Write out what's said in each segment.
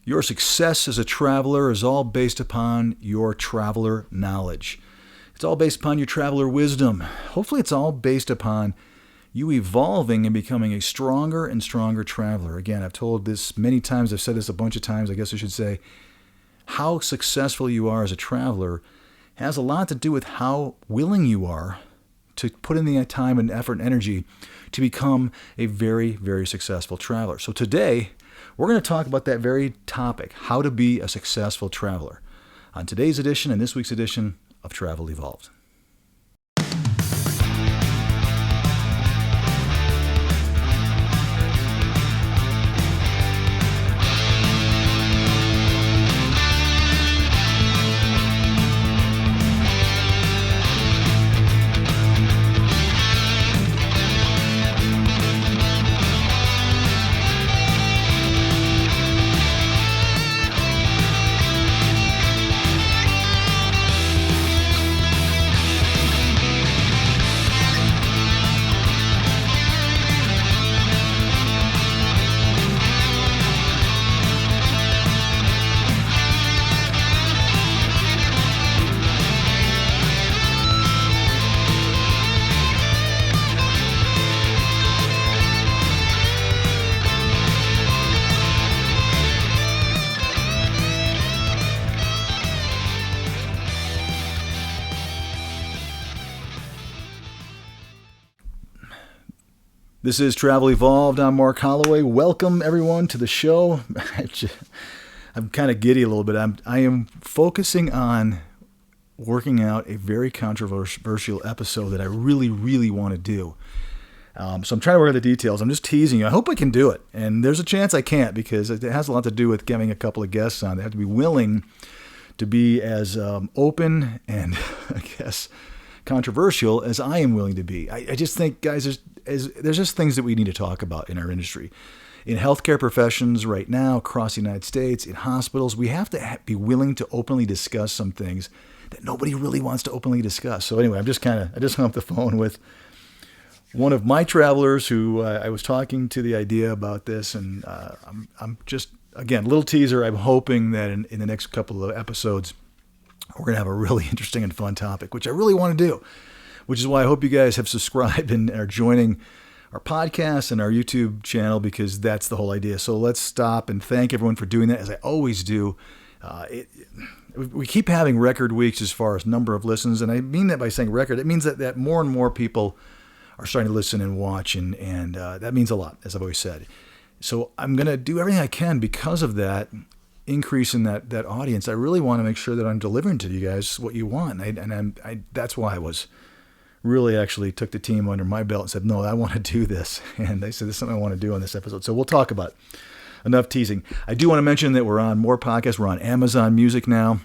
Your success as a traveler is all based upon your traveler knowledge. It's all based upon your traveler wisdom. Hopefully it's all based upon you evolving and becoming a stronger and stronger traveler. Again, I've told this many times, I've said this a bunch of times, I guess I should say, how successful you are as a traveler has a lot to do with how willing you are to put in the time and effort and energy to become a very, very successful traveler. So today, we're going to talk about that very topic, how to be a successful traveler, on today's edition and this week's edition of Travel Evolved. This is Travel Evolved. I'm Mark Holloway. Welcome, everyone, to the show. I'm kind of giddy a little bit. I am focusing on working out a very controversial episode that I really, really want to do. So I'm trying to work out the details. I'm just teasing you. I hope I can do it. And there's a chance I can't because it has a lot to do with getting a couple of guests on. They have to be willing to be as open and, I guess, controversial as I am willing to be. I just think, guys, there's just things that we need to talk about in our industry. In healthcare professions right now, across the United States, in hospitals, we have to be willing to openly discuss some things that nobody really wants to openly discuss. So anyway, I just hung up the phone with one of my travelers who I was talking to the idea about this, and I'm just, again, little teaser, I'm hoping that in the next couple of episodes, we're going to have a really interesting and fun topic, which I really want to do, which is why I hope you guys have subscribed and are joining our podcast and our YouTube channel, because that's the whole idea. So let's stop and thank everyone for doing that, as I always do. We keep having record weeks as far as number of listens, and I mean that by saying record. It means that more and more people are starting to listen and watch, and that means a lot, as I've always said. So I'm going to do everything I can because of that increase in that audience. I really want to make sure that I'm delivering to you guys what you want. And that's why I was really actually took the team under my belt and said, no, I want to do this. And they said, this is something I want to do on this episode. So we'll talk about it. Enough teasing. I do want to mention that we're on more podcasts. We're on Amazon Music now.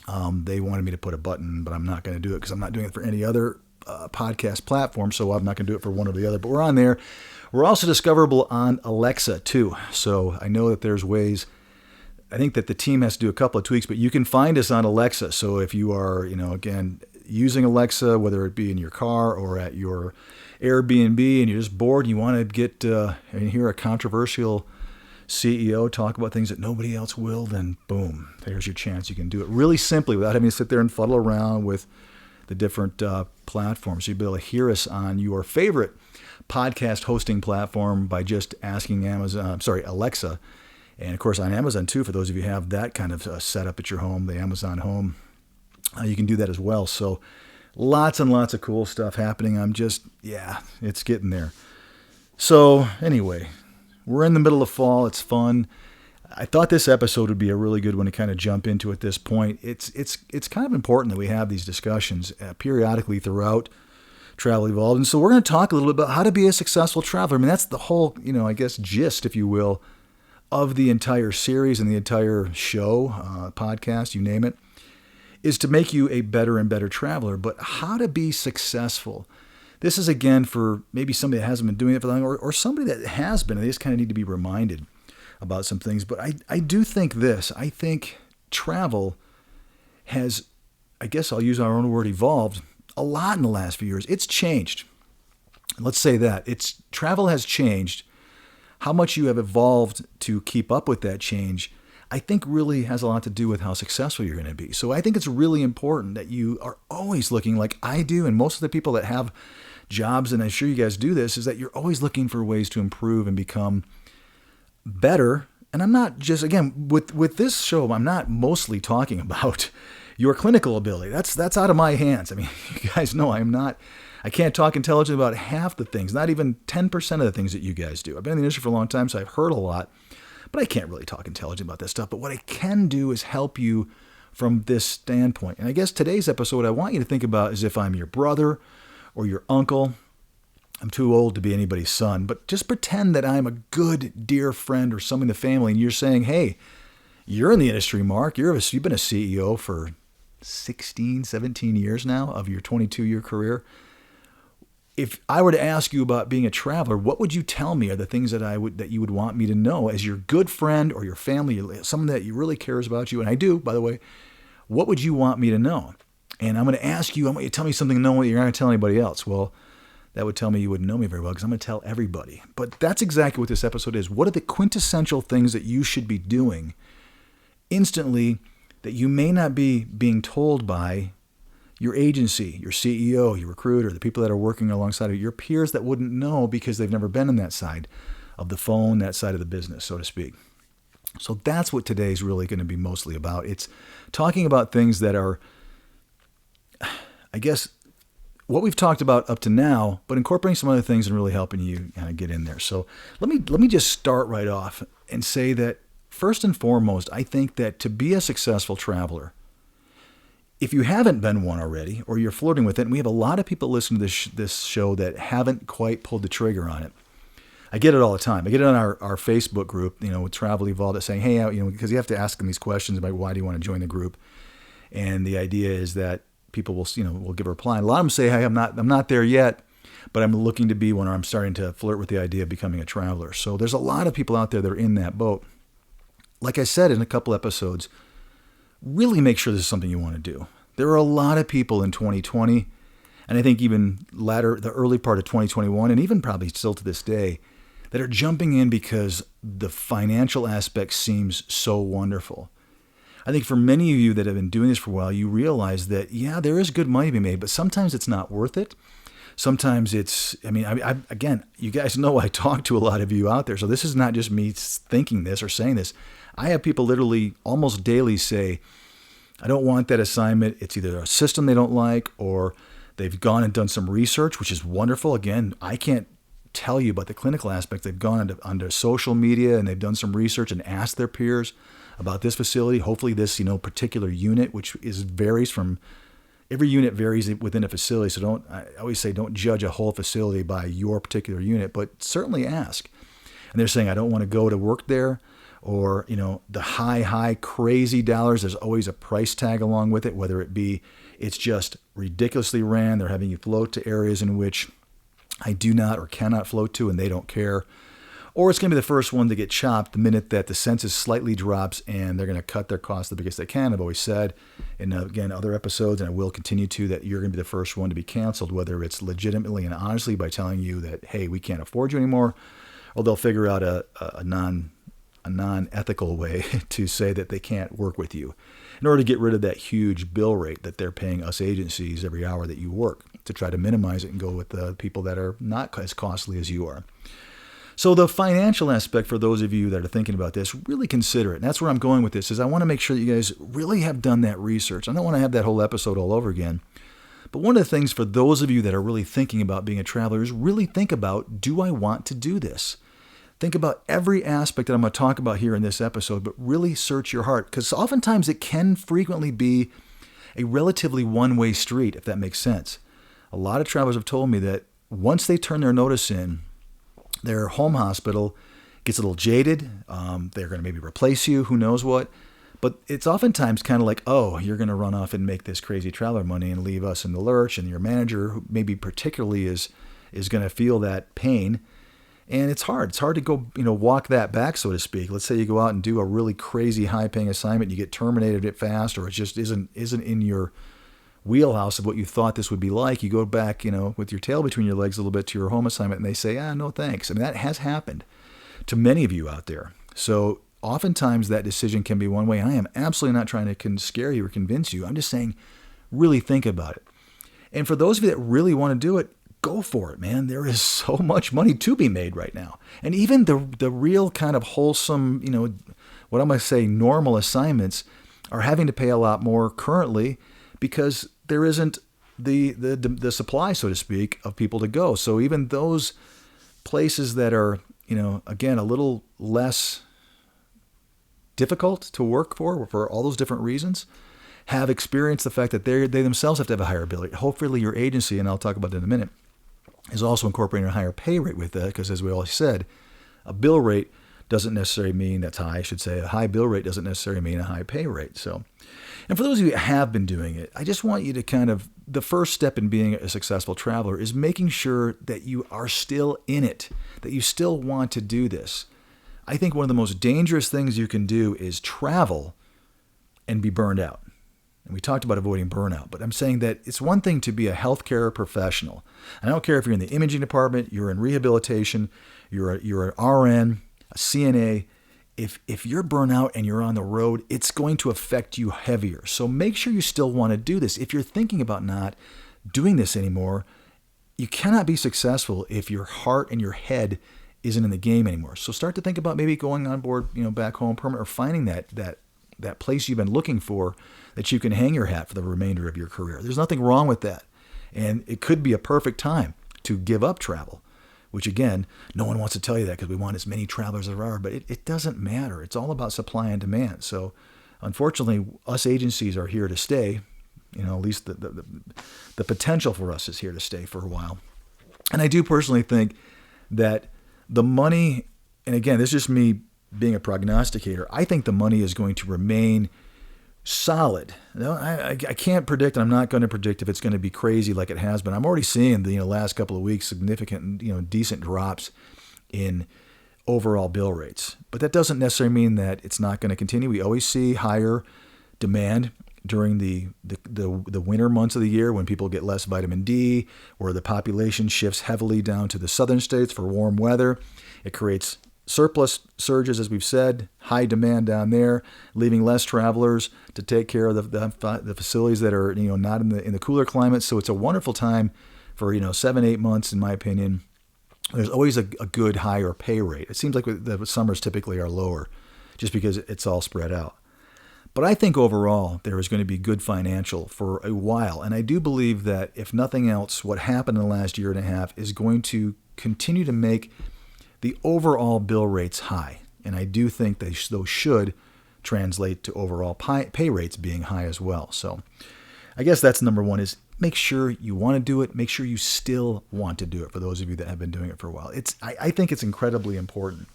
They wanted me to put a button, but I'm not going to do it because I'm not doing it for any other podcast platform. So I'm not going to do it for one or the other, but we're on there. We're also discoverable on Alexa too. So I know that there's ways. I think that the team has to do a couple of tweaks, but you can find us on Alexa. So if you are, again, using Alexa, whether it be in your car or at your Airbnb, and you're just bored and you want to get and hear a controversial CEO talk about things that nobody else will, then boom, there's your chance. You can do it really simply without having to sit there and fuddle around with the different platforms. So you'll be able to hear us on your favorite podcast hosting platform by just asking Alexa. And of course on Amazon too, for those of you who have that kind of setup at your home, the Amazon Home, you can do that as well. So lots and lots of cool stuff happening. It's getting there. So anyway, we're in the middle of fall. It's fun. I thought this episode would be a really good one to kind of jump into at this point. It's kind of important that we have these discussions periodically throughout Travel Evolved. And so we're going to talk a little bit about how to be a successful traveler. I mean, that's the whole, I guess, gist, if you will, of the entire series and the entire show, podcast, you name it, is to make you a better and better traveler. But how to be successful. This is, again, for maybe somebody that hasn't been doing it for long, or somebody that has been, and they just kind of need to be reminded about some things. But I do think this. I think travel has, I guess I'll use our own word, evolved a lot in the last few years. It's changed. Let's say that. Travel has changed. How much you have evolved to keep up with that change, I think really has a lot to do with how successful you're going to be. So I think it's really important that you are always looking, like I do, and most of the people that have jobs, and I'm sure you guys do this, is that you're always looking for ways to improve and become better. And I'm not just, again, with this show, I'm not mostly talking about your clinical ability. That's out of my hands. I mean, you guys know I can't talk intelligent about half the things, not even 10% of the things that you guys do. I've been in the industry for a long time, so I've heard a lot, but I can't really talk intelligent about that stuff. But what I can do is help you from this standpoint. And I guess today's episode, I want you to think about as if I'm your brother or your uncle. I'm too old to be anybody's son, but just pretend that I'm a good, dear friend or someone in the family, and you're saying, hey, you're in the industry, Mark. You've been a CEO for 16, 17 years now of your 22-year career. If I were to ask you about being a traveler, what would you tell me are the things that you would want me to know as your good friend or your family, someone that you really cares about you? And I do, by the way. What would you want me to know? And I'm going to ask you, I want you to tell me something you're not going to tell anybody else. Well, that would tell me you wouldn't know me very well because I'm going to tell everybody. But that's exactly what this episode is. What are the quintessential things that you should be doing instantly that you may not be being told by your agency, your CEO, your recruiter, the people that are working alongside of your peers that wouldn't know because they've never been on that side of the phone, that side of the business, so to speak. So that's what today's really going to be mostly about. It's talking about things that are, I guess, what we've talked about up to now, but incorporating some other things and really helping you kind of get in there. So let me just start right off and say that first and foremost, I think that to be a successful traveler, if you haven't been one already, or you're flirting with it, and we have a lot of people listening to this show that haven't quite pulled the trigger on it. I get it all the time. I get it on our Facebook group, with Travel Evolved, saying, hey, because you have to ask them these questions about why do you want to join the group, and the idea is that people will give a reply. And a lot of them say, hey, I'm not there yet, but I'm looking to be one, or I'm starting to flirt with the idea of becoming a traveler. So there's a lot of people out there that are in that boat. Like I said in a couple episodes, really make sure this is something you want to do. There are a lot of people in 2020, and I think even the early part of 2021, and even probably still to this day, that are jumping in because the financial aspect seems so wonderful. I think for many of you that have been doing this for a while, you realize that, yeah, there is good money to be made, but sometimes it's not worth it. Sometimes again, you guys know I talk to a lot of you out there, so this is not just me thinking this or saying this. I have people literally almost daily say, I don't want that assignment. It's either a system they don't like, or they've gone and done some research, which is wonderful. Again, I can't tell you about the clinical aspect. They've gone onto social media and they've done some research and asked their peers about this facility. Hopefully this, particular unit, which varies from every unit varies within a facility. So I always say, don't judge a whole facility by your particular unit, but certainly ask. And they're saying, I don't want to go to work there, or, the high, crazy dollars. There's always a price tag along with it, whether it be it's just ridiculously ran. They're having you float to areas in which I do not or cannot float to, and they don't care. Or it's going to be the first one to get chopped the minute that the census slightly drops, and they're going to cut their costs the biggest they can. I've always said in, again, other episodes, and I will continue to, that you're going to be the first one to be canceled, whether it's legitimately and honestly by telling you that, hey, we can't afford you anymore, or they'll figure out a non-ethical way to say that they can't work with you in order to get rid of that huge bill rate that they're paying us agencies every hour that you work, to try to minimize it and go with the people that are not as costly as you are. So the financial aspect, for those of you that are thinking about this, really consider it. And that's where I'm going with this, is I want to make sure that you guys really have done that research. I don't want to have that whole episode all over again. But one of the things for those of you that are really thinking about being a traveler is really think about, do I want to do this? Think about every aspect that I'm going to talk about here in this episode, but really search your heart, because oftentimes it can frequently be a relatively one-way street, if that makes sense. A lot of travelers have told me that once they turn their notice in, their home hospital gets a little jaded. They're going to maybe replace you, who knows what. But it's oftentimes kind of like, oh, you're going to run off and make this crazy traveler money and leave us in the lurch, and your manager, who maybe particularly is going to feel that pain. And it's hard. It's hard to go, walk that back, so to speak. Let's say you go out and do a really crazy high-paying assignment, you get terminated it fast, or it just isn't in your wheelhouse of what you thought this would be like. You go back, with your tail between your legs a little bit to your home assignment, and they say, no thanks. I mean, that has happened to many of you out there. So oftentimes that decision can be one way. I am absolutely not trying to scare you or convince you. I'm just saying, really think about it. And for those of you that really want to do it, go for it, man. There is so much money to be made right now. And even the real kind of wholesome, what I'm going to say, normal assignments are having to pay a lot more currently because there isn't the supply, so to speak, of people to go. So even those places that are, again, a little less difficult to work for all those different reasons, have experienced the fact that they themselves have to have a higher ability. Hopefully your agency, and I'll talk about that in a minute, is also incorporating a higher pay rate with that, because as we always said, a bill rate doesn't necessarily mean that's high. I should say a high bill rate doesn't necessarily mean a high pay rate. So, and for those of you that have been doing it, I just want you to the first step in being a successful traveler is making sure that you are still in it, that you still want to do this. I think one of the most dangerous things you can do is travel and be burned out. And we talked about avoiding burnout, but I'm saying that it's one thing to be a healthcare professional. And I don't care if you're in the imaging department, you're in rehabilitation, you're an RN, a CNA. If you're burnt out and you're on the road, it's going to affect you heavier. So make sure you still want to do this. If you're thinking about not doing this anymore, you cannot be successful if your heart and your head isn't in the game anymore. So start to think about maybe going on board, back home permanent, or finding that place you've been looking for that you can hang your hat for the remainder of your career. There's nothing wrong with that. And it could be a perfect time to give up travel, which again, no one wants to tell you that because we want as many travelers as there are, but it doesn't matter. It's all about supply and demand. So unfortunately, us agencies are here to stay. At least the potential for us is here to stay for a while. And I do personally think that the money, and again, this is just me being a prognosticator, I think the money is going to remain solid. I can't predict, and I'm not going to predict if it's going to be crazy like it has been. I'm already seeing the last couple of weeks significant, decent drops in overall bill rates. But that doesn't necessarily mean that it's not going to continue. We always see higher demand during the winter months of the year when people get less vitamin D, where the population shifts heavily down to the southern states for warm weather. It creates surplus surges, as we've said, high demand down there, leaving less travelers to take care of the facilities that are not in the cooler climates. So it's a wonderful time for 7-8 months, in my opinion. There's always a good higher pay rate. It seems like the summers typically are lower, just because it's all spread out. But I think overall there is going to be good financial for a while, and I do believe that if nothing else, what happened in the last year and a half is going to continue to make the overall bill rates high. And I do think those should translate to overall pay rates being high as well. So I guess that's number one, is make sure you want to do it. Make sure you still want to do it for those of you that have been doing it for a while. I think it's incredibly important.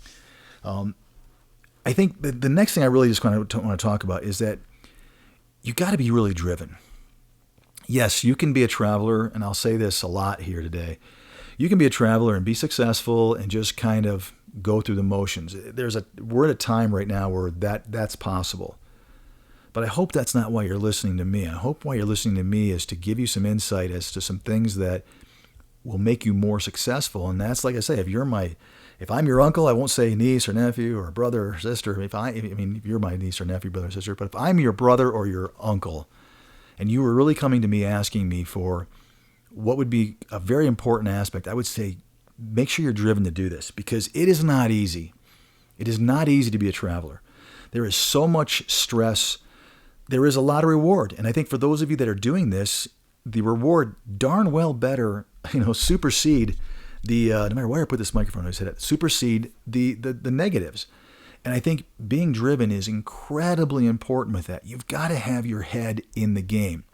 I think the next thing I really just want to talk about is that you got to be really driven. Yes, you can be a traveler, and I'll say this a lot here today. You can be a traveler and be successful and just kind of go through the motions. We're at a time right now where that's possible. But I hope that's not why you're listening to me. I hope why you're listening to me is to give you some insight as to some things that will make you more successful. And that's, like I say, if I'm your uncle, I won't say niece or nephew or brother or sister. If you're my niece or nephew, brother or sister, but if I'm your brother or your uncle, and you were really coming to me asking me for what would be a very important aspect, I would say make sure you're driven to do this, because it is not easy. It is not easy to be a traveler. There is so much stress. There is a lot of reward. And I think for those of you that are doing this, the reward darn well better, supersede no matter where I put this microphone, I said it, supersede the negatives. And I think being driven is incredibly important with that. You've got to have your head in the game.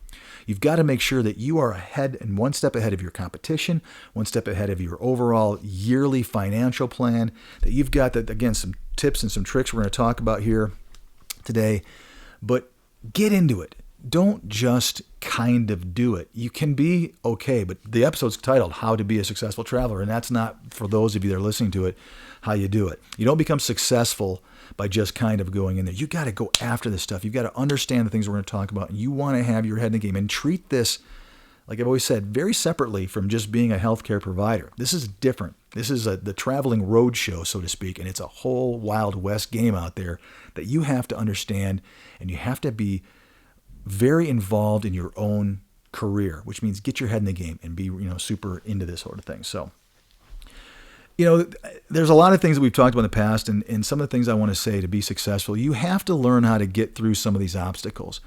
You've got to make sure that you are ahead and one step ahead of your competition, one step ahead of your overall yearly financial plan, that you've got that, again, some tips and some tricks we're going to talk about here today. But get into it. Don't just kind of do it. You can be okay, but the episode's titled How to Be a Successful Traveler, and that's not, for those of you that are listening to it, how you do it. You don't become successful by just kind of going in there. You got to go after this stuff. You've got to understand the things we're going to talk about, and you want to have your head in the game and treat this, like I've always said, very separately from just being a healthcare provider. This is different. This is the traveling road show, so to speak, and it's a whole Wild West game out there that you have to understand, and you have to be very involved in your own career, which means get your head in the game and be super into this sort of thing. So, there's a lot of things that we've talked about in the past, and some of the things I want to say to be successful, you have to learn how to get through some of these obstacles.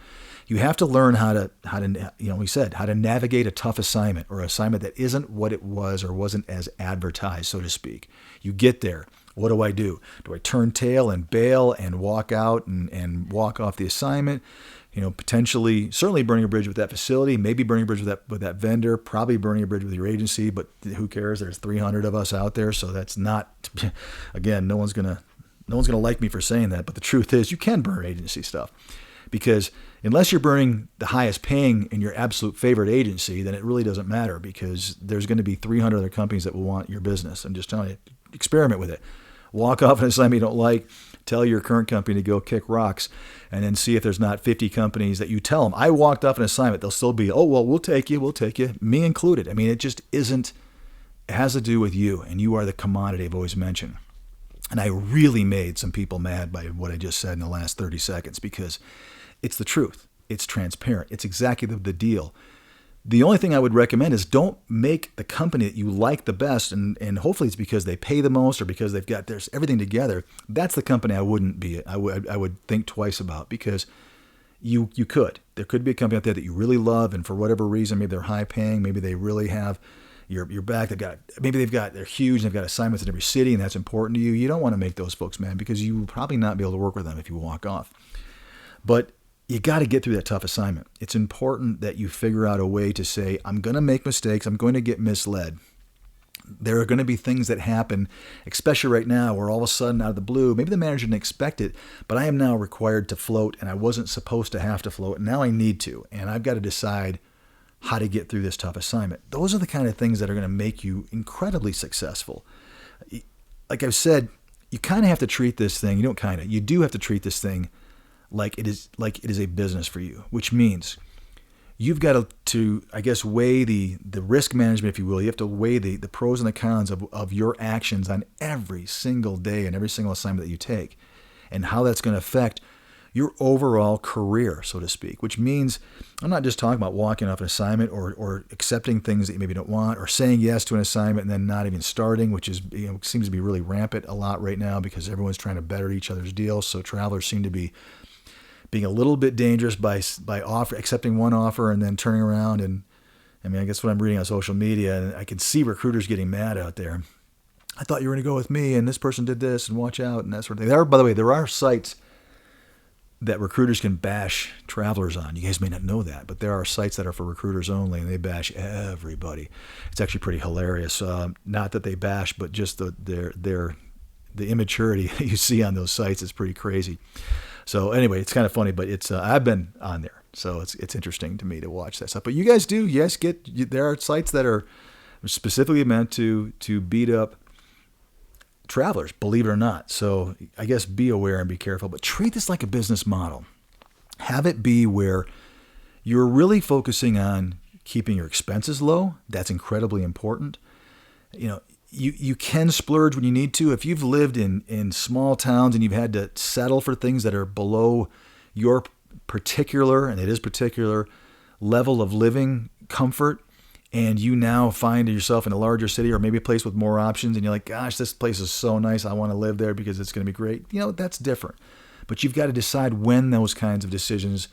You have to learn how to navigate a tough assignment or assignment that isn't what it was or wasn't as advertised, so to speak. You get there. What do I do? Do I turn tail and bail and walk out and walk off the assignment? Potentially, certainly burning a bridge with that facility, maybe burning a bridge with that vendor, probably burning a bridge with your agency, but who cares? There's 300 of us out there, so that's not, again, no one's gonna like me for saying that, but the truth is you can burn agency stuff, because unless you're burning the highest paying in your absolute favorite agency, then it really doesn't matter, because there's going to be 300 other companies that will want your business. I'm just telling you, experiment with it. Walk off an assignment you don't like, tell your current company to go kick rocks, and then see if there's not 50 companies that you tell them, I walked off an assignment. They'll still be, oh, well, we'll take you, me included. I mean, it just isn't, it has to do with you, and you are the commodity I've always mentioned. And I really made some people mad by what I just said in the last 30 seconds, because it's the truth. It's transparent. It's exactly the deal. The only thing I would recommend is don't make the company that you like the best, and hopefully it's because they pay the most or because there's everything together. That's the company I would think twice about, because you could. There could be a company out there that you really love, and for whatever reason, maybe they're high paying, maybe they really have your back. They're huge, and they've got assignments in every city, and that's important to you. You don't want to make those folks mad, because you will probably not be able to work with them if you walk off. But you got to get through that tough assignment. It's important that you figure out a way to say, I'm going to make mistakes. I'm going to get misled. There are going to be things that happen, especially right now, where all of a sudden, out of the blue, maybe the manager didn't expect it, but I am now required to float, and I wasn't supposed to have to float, and now I need to, and I've got to decide how to get through this tough assignment. Those are the kind of things that are going to make you incredibly successful. Like I've said, you kind of have to treat this thing, you do have to treat this thing like it is a business for you, which means you've got to I guess, weigh the risk management, if you will. You have to weigh the pros and the cons of your actions on every single day and every single assignment that you take, and how that's going to affect your overall career, so to speak, which means I'm not just talking about walking off an assignment or accepting things that you maybe don't want, or saying yes to an assignment and then not even starting, which is seems to be really rampant a lot right now, because everyone's trying to better each other's deals. So travelers seem to be being a little bit dangerous by accepting one offer and then turning around. And I mean, I guess what I'm reading on social media, and I can see recruiters getting mad out there. I thought you were going to go with me, and this person did this, and watch out, and that sort of thing. By the way, there are sites that recruiters can bash travelers on. You guys may not know that, but there are sites that are for recruiters only, and they bash everybody. It's actually pretty hilarious. Not that they bash, but just the immaturity that you see on those sites is pretty crazy. So anyway, it's kind of funny, but it's I've been on there, so it's interesting to me to watch that stuff. But you guys there are sites that are specifically meant to beat up travelers, believe it or not. So I guess be aware and be careful, but treat this like a business model. Have it be where you're really focusing on keeping your expenses low. That's incredibly important. You can splurge when you need to. If you've lived in small towns and you've had to settle for things that are below your particular, and it is particular, level of living comfort, and you now find yourself in a larger city or maybe a place with more options, and you're like, gosh, this place is so nice, I want to live there because it's going to be great. That's different. But you've got to decide when those kinds of decisions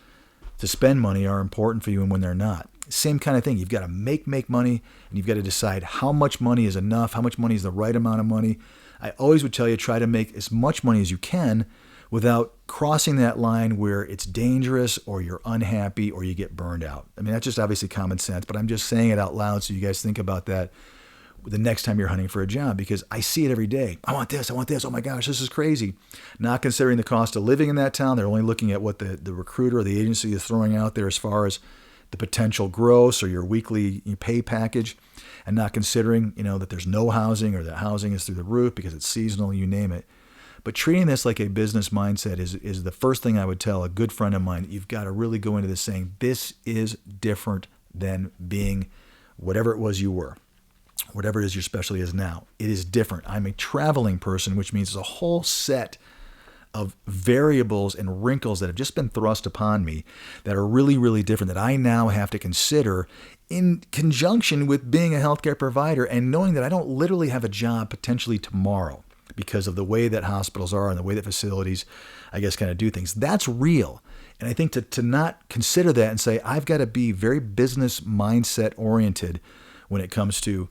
to spend money are important for you and when they're not. Same kind of thing. You've got to make money, and you've got to decide how much money is enough, how much money is the right amount of money. I always would tell you, try to make as much money as you can without crossing that line where it's dangerous or you're unhappy or you get burned out. I mean, that's just obviously common sense, but I'm just saying it out loud so you guys think about that the next time you're hunting for a job, because I see it every day. I want this. Oh my gosh, this is crazy. Not considering the cost of living in that town. They're only looking at what the recruiter or the agency is throwing out there as far as the potential gross or your weekly pay package, and not considering, that there's no housing or that housing is through the roof because it's seasonal, you name it. But treating this like a business mindset is the first thing I would tell a good friend of mine. You've got to really go into this saying, this is different than being whatever it was you were. whatever it is your specialty is now. It is different. I'm a traveling person, which means there's a whole set of variables and wrinkles that have just been thrust upon me that are really, really different that I now have to consider in conjunction with being a healthcare provider and knowing that I don't literally have a job potentially tomorrow because of the way that hospitals are and the way that facilities, I guess, kind of do things. That's real. And I think to not consider that and say, I've got to be very business mindset oriented when it comes to,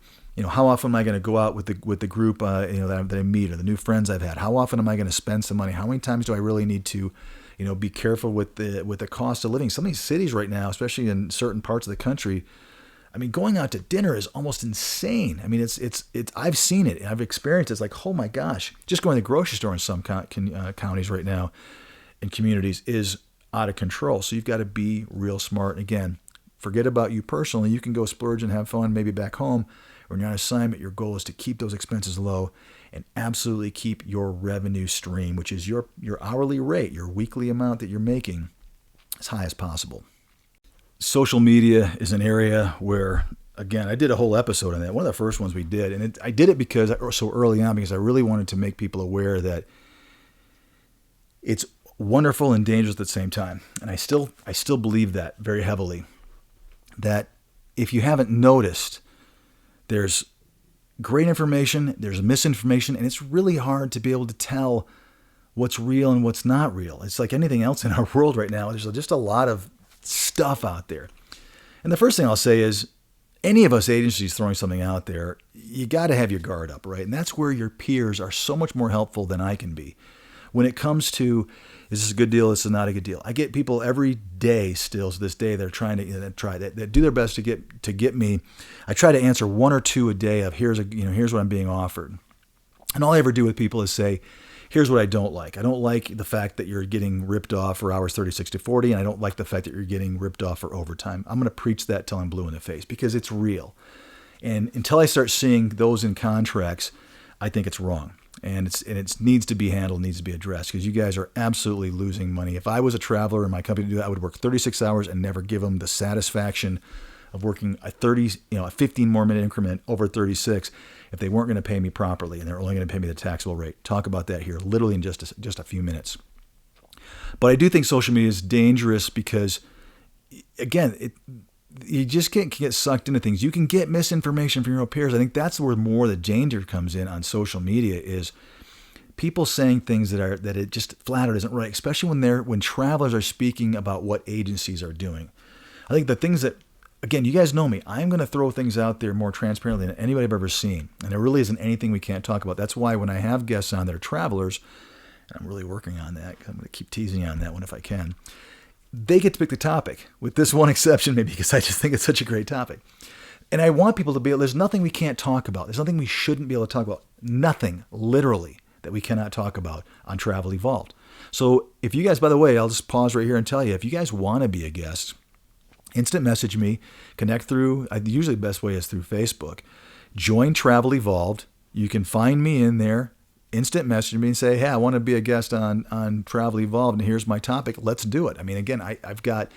how often am I going to go out with the group, that I meet or the new friends I've had? How often am I going to spend some money? How many times do I really need to, be careful with the cost of living? Some of these cities right now, especially in certain parts of the country, going out to dinner is almost insane. It's I've seen it. I've experienced it. It's like, oh my gosh, just going to the grocery store in some counties right now and communities is out of control. So you've got to be real smart. And again, forget about you personally. You can go splurge and have fun maybe back home. When you're on assignment, your goal is to keep those expenses low and absolutely keep your revenue stream, which is your hourly rate, your weekly amount that you're making, as high as possible. Social media is an area where, again, I did a whole episode on that. One of the first ones we did, and I did it so early on because I really wanted to make people aware that it's wonderful and dangerous at the same time. And I still believe that very heavily, that if you haven't noticed, there's great information, there's misinformation, and it's really hard to be able to tell what's real and what's not real. It's like anything else in our world right now. There's just a lot of stuff out there. And the first thing I'll say is, any of us agencies throwing something out there, you got to have your guard up, right? And that's where your peers are so much more helpful than I can be. When it comes to, is this a good deal? This is not a good deal. I get people every day still to this day that are trying to that do their best to get me. I try to answer one or two a day of here's what I'm being offered. And all I ever do with people is say, here's what I don't like. I don't like the fact that you're getting ripped off for hours 36 to 40, and I don't like the fact that you're getting ripped off for overtime. I'm going to preach that till I'm blue in the face because it's real. And until I start seeing those in contracts, I think it's wrong. And it needs to be handled, needs to be addressed because you guys are absolutely losing money. If I was a traveler in my company to do that, I would work 36 hours and never give them the satisfaction of working a 15 more minute increment over 36 if they weren't going to pay me properly and they're only going to pay me the taxable rate. Talk about that here literally in just a few minutes. But I do think social media is dangerous because, again, you just can get sucked into things. You can get misinformation from your own peers. I think that's where more the danger comes in on social media is people saying things that it just flat out isn't right, especially when travelers are speaking about what agencies are doing. I think the things that, again, you guys know me, I'm going to throw things out there more transparently than anybody I've ever seen. And there really isn't anything we can't talk about. That's why when I have guests on that are travelers, and I'm really working on that, I'm going to keep teasing you on that one if I can, they get to pick the topic, with this one exception maybe because I just think it's such a great topic. And I want people to be, there's nothing we can't talk about. There's nothing we shouldn't be able to talk about. Nothing, literally, that we cannot talk about on Travel Evolved. So if you guys, by the way, I'll just pause right here and tell you, if you guys want to be a guest, instant message me, connect through, usually the best way is through Facebook. Join Travel Evolved. You can find me in there. Instant message me and say, hey, I want to be a guest on Travel Evolved, and here's my topic. Let's do it. Again, I've got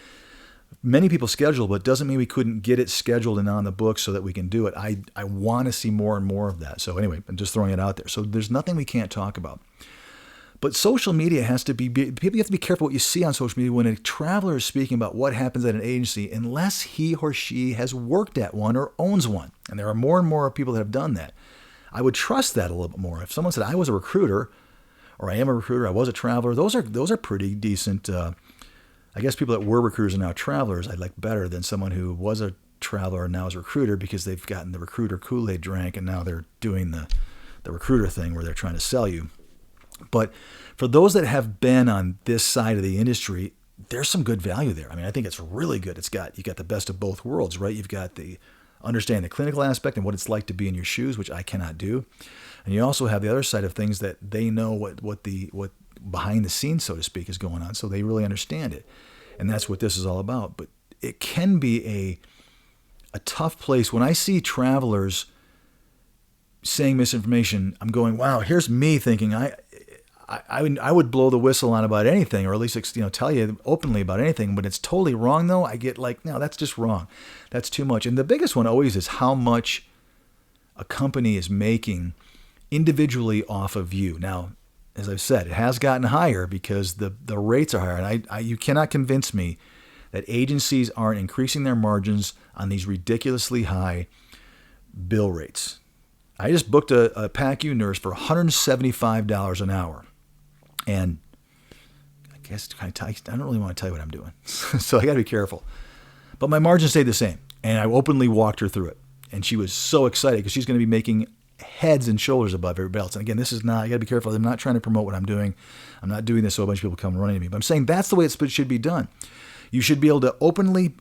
many people scheduled, but it doesn't mean we couldn't get it scheduled and on the books so that we can do it. I want to see more and more of that. So anyway, I'm just throwing it out there. So there's nothing we can't talk about. But social media has to be, people, you have to be careful what you see on social media when a traveler is speaking about what happens at an agency, unless he or she has worked at one or owns one. And there are more and more people that have done that. I would trust that a little bit more. If someone said I was a recruiter, or I am a recruiter, I was a traveler, those are pretty decent. I guess people that were recruiters are now travelers I'd like better than someone who was a traveler and now is a recruiter because they've gotten the recruiter Kool-Aid drank and now they're doing the recruiter thing where they're trying to sell you. But for those that have been on this side of the industry, there's some good value there. I think it's really good. You got the best of both worlds, right? You've got the understand the clinical aspect and what it's like to be in your shoes, which I cannot do. And you also have the other side of things that they know what behind the scenes, so to speak, is going on. So they really understand it. And that's what this is all about. But it can be a tough place. When I see travelers saying misinformation, I'm going, wow, here's me thinking I would blow the whistle on about anything, or at least tell you openly about anything. When it's totally wrong, though, I get like, no, that's just wrong. That's too much. And the biggest one always is how much a company is making individually off of you. Now, as I've said, it has gotten higher because the rates are higher. And you cannot convince me that agencies aren't increasing their margins on these ridiculously high bill rates. I just booked a PACU nurse for $175 an hour. And I guess I don't really want to tell you what I'm doing. So I got to be careful. But my margin stayed the same. And I openly walked her through it. And she was so excited because she's going to be making heads and shoulders above everybody else. And again, this is not, you got to be careful. I'm not trying to promote what I'm doing. I'm not doing this so a bunch of people come running to me. But I'm saying that's the way it should be done. You should be able to openly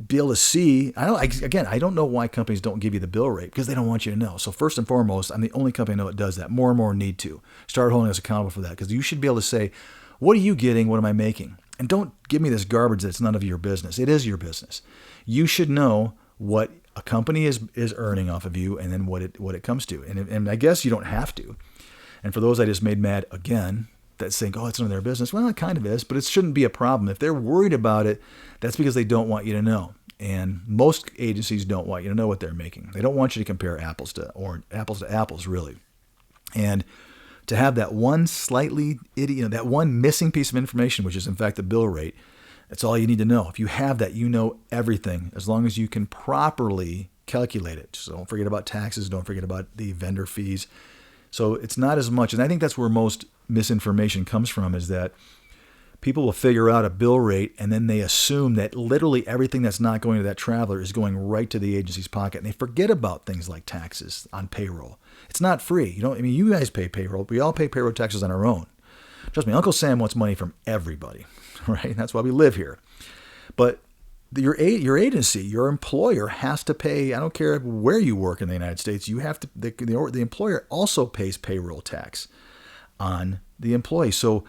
be able to see. I don't know why companies don't give you the bill rate, because they don't want you to know. So first and foremost, I'm the only company I know that does that. More and more need to start holding us accountable for that, because you should be able to say, what are you getting? What am I making? And don't give me this garbage that's none of your business. It is your business. You should know what a company is earning off of you, and then what it comes to. And I guess you don't have to. And for those I just made mad again, that think, oh, it's none of their business. Well, it kind of is, but it shouldn't be a problem. If they're worried about it, that's because they don't want you to know. And most agencies don't want you to know what they're making. They don't want you to compare apples to apples, really. And to have that one that one missing piece of information, which is in fact the bill rate, that's all you need to know. If you have that, you know everything, as long as you can properly calculate it. So don't forget about taxes. Don't forget about the vendor fees. So it's not as much. And I think that's where most misinformation comes from, is that people will figure out a bill rate and then they assume that literally everything that's not going to that traveler is going right to the agency's pocket. And they forget about things like taxes on payroll. It's not free. You guys pay payroll. We all pay payroll taxes on our own. Trust me, Uncle Sam wants money from everybody, right? That's why we live here. But your agency, your employer has to pay. I don't care where you work in the United States. You have to. The employer also pays payroll tax on the employee. So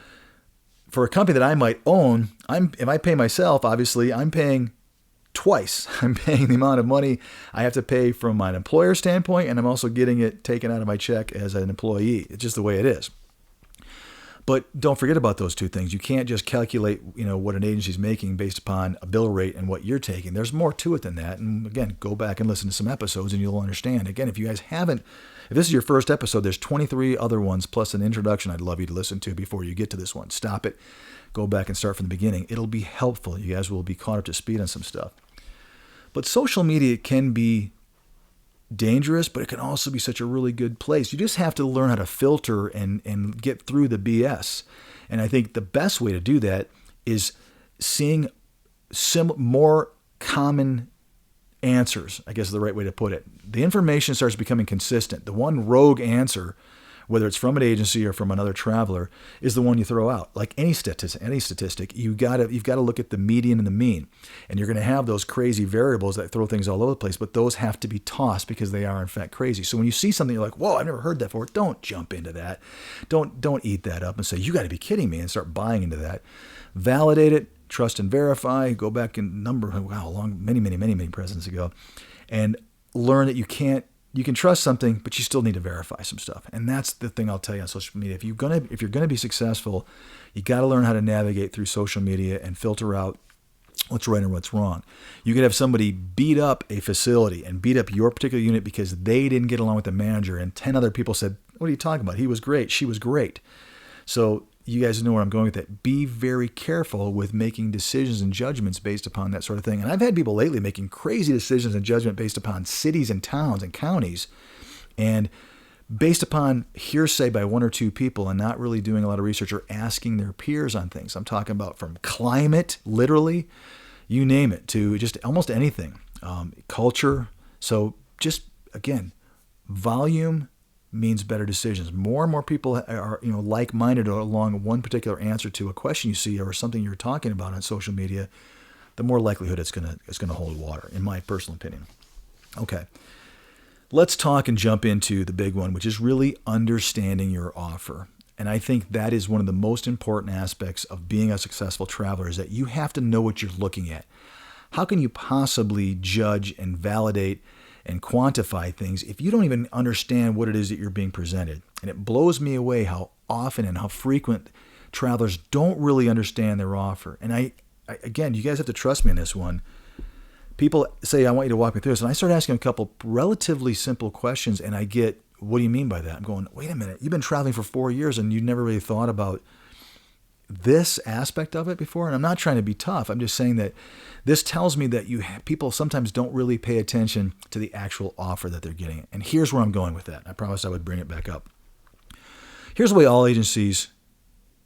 for a company that I might own, if I pay myself, obviously I'm paying twice. I'm paying the amount of money I have to pay from my employer standpoint, and I'm also getting it taken out of my check as an employee. It's just the way it is. But don't forget about those two things. You can't just calculate, what an agency is making based upon a bill rate and what you're taking. There's more to it than that. And again, go back and listen to some episodes and you'll understand. Again, if you guys haven't, if this is your first episode, there's 23 other ones plus an introduction I'd love you to listen to before you get to this one. Stop it. Go back and start from the beginning. It'll be helpful. You guys will be caught up to speed on some stuff. But social media can be dangerous, but it can also be such a really good place. You just have to learn how to filter and get through the BS. And I think the best way to do that is seeing more common answers, I guess is the right way to put it. The information starts becoming consistent. The one rogue answer, whether it's from an agency or from another traveler, is the one you throw out. Like any statistic, you've got to look at the median and the mean. And you're going to have those crazy variables that throw things all over the place, but those have to be tossed because they are in fact crazy. So when you see something you're like, whoa, I've never heard that before, don't jump into that. Don't eat that up and say, you got to be kidding me, and start buying into that. Validate it, trust and verify, go back and many presidents ago, and learn that you can trust something, but you still need to verify some stuff. And that's the thing I'll tell you on social media. If you're gonna be successful, you got to learn how to navigate through social media and filter out what's right and what's wrong. You could have somebody beat up a facility and beat up your particular unit because they didn't get along with the manager, and 10 other people said, what are you talking about? He was great. She was great. So you guys know where I'm going with that. Be very careful with making decisions and judgments based upon that sort of thing. And I've had people lately making crazy decisions and judgment based upon cities and towns and counties, and based upon hearsay by one or two people, and not really doing a lot of research or asking their peers on things. I'm talking about from climate, literally, you name it, to just almost anything, culture. So just, again, volume means better decisions. More and more people are, like-minded along one particular answer to a question you see or something you're talking about on social media, the more likelihood it's gonna hold water, in my personal opinion. Okay, let's talk and jump into the big one, which is really understanding your offer. And I think that is one of the most important aspects of being a successful traveler, is that you have to know what you're looking at. How can you possibly judge and validate and quantify things if you don't even understand what it is that you're being presented? And it blows me away how often and how frequent travelers don't really understand their offer. And I again, you guys have to trust me on this one. people say, I want you to walk me through this. And I start asking a couple relatively simple questions, and I get, what do you mean by that? I'm going, wait a minute, you've been traveling for 4 years and you never really thought about this aspect of it before? And I'm not trying to be tough. I'm just saying that this tells me that people sometimes don't really pay attention to the actual offer that they're getting. And here's where I'm going with that. I promised I would bring it back up. Here's the way all agencies,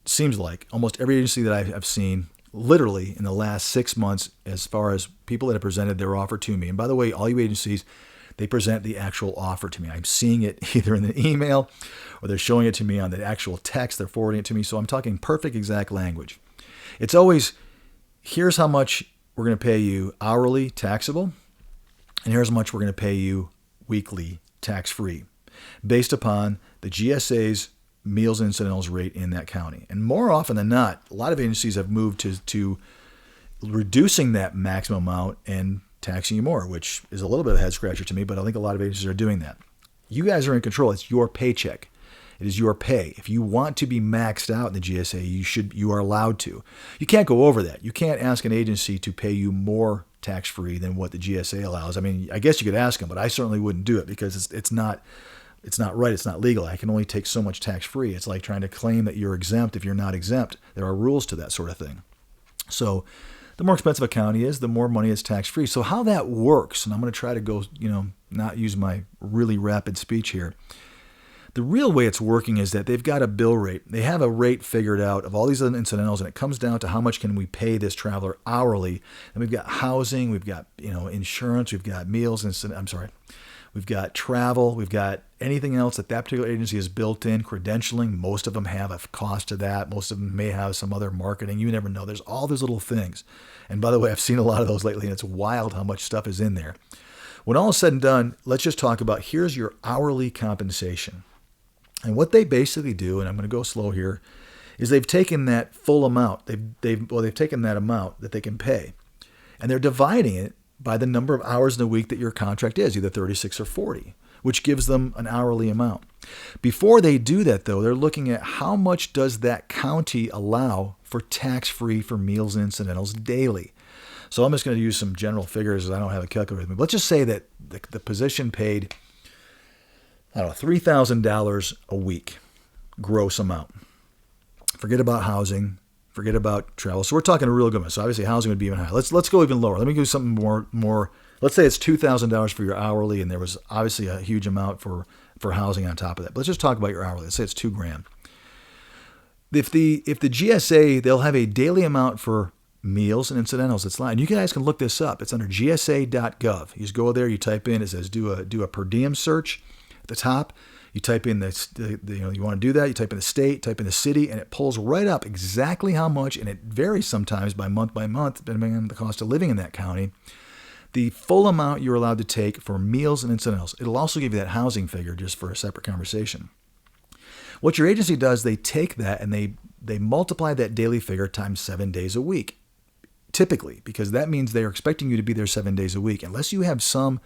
seems like, almost every agency that I've seen, literally in the last 6 months, as far as people that have presented their offer to me. And by the way, all you agencies, they present the actual offer to me. I'm seeing it either in the email or they're showing it to me on the actual text. They're forwarding it to me. So I'm talking perfect exact language. It's always, here's how much we're going to pay you hourly taxable, and here's how much we're going to pay you weekly tax-free, based upon the GSA's meals and incidentals rate in that county. And more often than not, a lot of agencies have moved to reducing that maximum amount and taxing you more, which is a little bit of a head scratcher to me, but I think a lot of agencies are doing that. You guys are in control. It's your paycheck. It is your pay. If you want to be maxed out in the GSA, you are allowed to. You can't go over that. You can't ask an agency to pay you more tax-free than what the GSA allows. I mean, I guess you could ask them, but I certainly wouldn't do it because it's not right. It's not legal. I can only take so much tax-free. It's like trying to claim that you're exempt if you're not exempt. There are rules to that sort of thing. So the more expensive a county is, the more money is tax-free. So how that works, and I'm going to try to go, not use my really rapid speech here. The real way it's working is that they've got a bill rate. They have a rate figured out of all these other incidentals, and it comes down to how much can we pay this traveler hourly. And we've got housing, we've got insurance, we've got meals, we've got travel, we've got anything else that particular agency has built in, credentialing. Most of them have a cost to that. Most of them may have some other marketing. You never know. There's all those little things. And by the way, I've seen a lot of those lately, and it's wild how much stuff is in there. When all is said and done, let's just talk about, here's your hourly compensation. And what they basically do, and I'm going to go slow here, is they've taken that full amount. They've taken that amount that they can pay, and they're dividing it by the number of hours in a week that your contract is, either 36 or 40, which gives them an hourly amount. Before they do that, though, they're looking at how much does that county allow for tax-free for meals and incidentals daily. So I'm just going to use some general figures, as I don't have a calculator with me. Let's just say that the position paid, $3,000 a week, gross amount. Forget about housing, forget about travel. So we're talking a real good one. So obviously housing would be even higher. Let's go even lower. Let me give you something more. Let's say it's $2,000 for your hourly, and there was obviously a huge amount for housing on top of that. But let's just talk about your hourly. Let's say it's $2,000. If the GSA, they'll have a daily amount for meals and incidentals. And you guys can look this up. It's under gsa.gov. You just go there, you type in, it says do a per diem search. At the top, you type in you want to do that, you type in the state, type in the city, and it pulls right up exactly how much, and it varies sometimes by month, depending on the cost of living in that county, the full amount you're allowed to take for meals and incidentals. It'll also give you that housing figure just for a separate conversation. What your agency does, they take that and they multiply that daily figure times 7 days a week, typically, because that means they're expecting you to be there 7 days a week. Unless you have some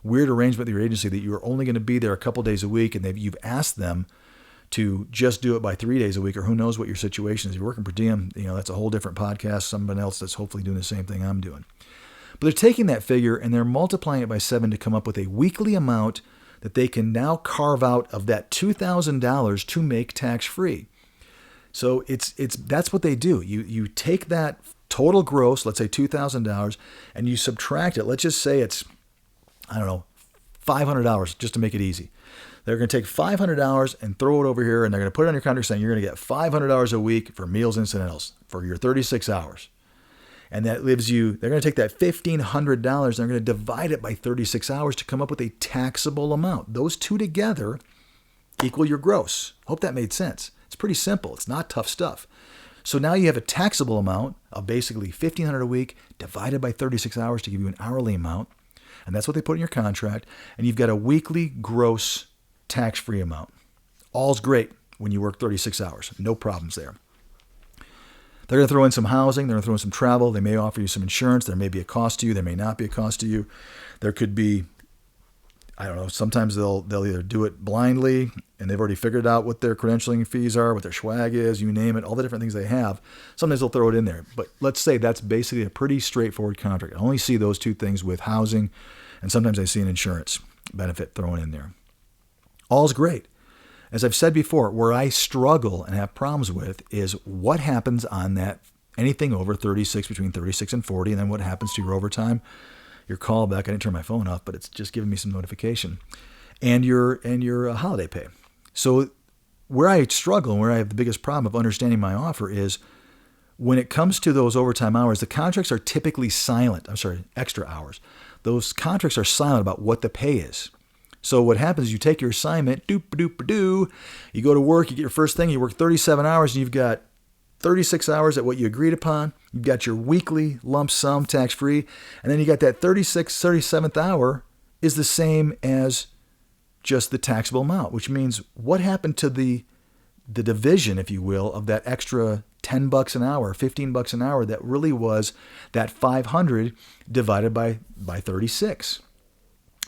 weird arrangement with your agency that you're only going to be there a couple days a week, and you've asked them to just do it by 3 days a week, or who knows what your situation is. If you're working per diem, that's a whole different podcast. Someone else that's hopefully doing the same thing I'm doing. But they're taking that figure and they're multiplying it by 7 to come up with a weekly amount that they can now carve out of that $2,000 to make tax-free. So that's what they do. You take that total gross, let's say $2,000, and you subtract it. Let's just say it's, $500, just to make it easy. They're going to take $500 and throw it over here, and they're going to put it on your contract saying you're going to get $500 a week for meals and incidentals for your 36 hours. And that leaves you, they're going to take that $1,500, they're going to divide it by 36 hours to come up with a taxable amount. Those two together equal your gross. Hope that made sense. It's pretty simple. It's not tough stuff. So now you have a taxable amount of basically $1,500 a week divided by 36 hours to give you an hourly amount. And that's what they put in your contract. And you've got a weekly gross tax-free amount. All's great when you work 36 hours. No problems there. They're going to throw in some housing. They're going to throw in some travel. They may offer you some insurance. There may be a cost to you. There may not be a cost to you. There could be I don't know, sometimes they'll either do it blindly and they've already figured out what their credentialing fees are, what their swag is, you name it, all the different things they have. Sometimes they'll throw it in there. But let's say that's basically a pretty straightforward contract. I only see those two things with housing, and sometimes I see an insurance benefit thrown in there. All's great. As I've said before, where I struggle and have problems with is what happens on that anything over 36, between 36 and 40, and then what happens to your overtime, your callback. I didn't turn my phone off, but it's just giving me some notification, and your holiday pay. So where I struggle and where I have the biggest problem of understanding my offer is when it comes to those overtime hours, the contracts are typically silent. Extra hours. Those contracts are silent about what the pay is. So what happens is you take your assignment, doop-a-doop-a-doo, you go to work, you get your first thing, you work 37 hours, and you've got 36 hours at what you agreed upon. You've got your weekly lump sum tax-free, and then you got that 37th hour is the same as just the taxable amount, which means what happened to the division, if you will, of that extra $10 an hour, $15 an hour that really was that 500 divided by 36.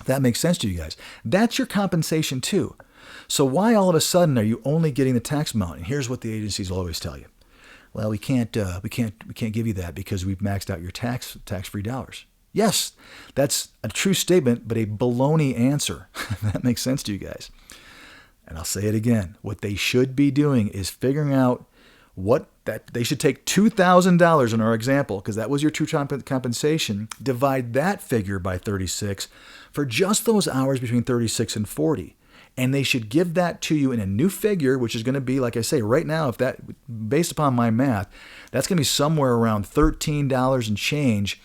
If that makes sense to you guys. That's your compensation too. So why all of a sudden are you only getting the tax amount? And here's what the agencies will always tell you. Well, we can't give you that because we've maxed out your tax-free dollars. Yes, that's a true statement, but a baloney answer. If that makes sense to you guys. And I'll say it again. What they should be doing is figuring out that they should take $2,000 in our example, because that was your true compensation, divide that figure by 36 for just those hours between 36 and 40. And they should give that to you in a new figure, which is going to be, like I say, right now, if that, based upon my math, that's going to be somewhere around $13 and change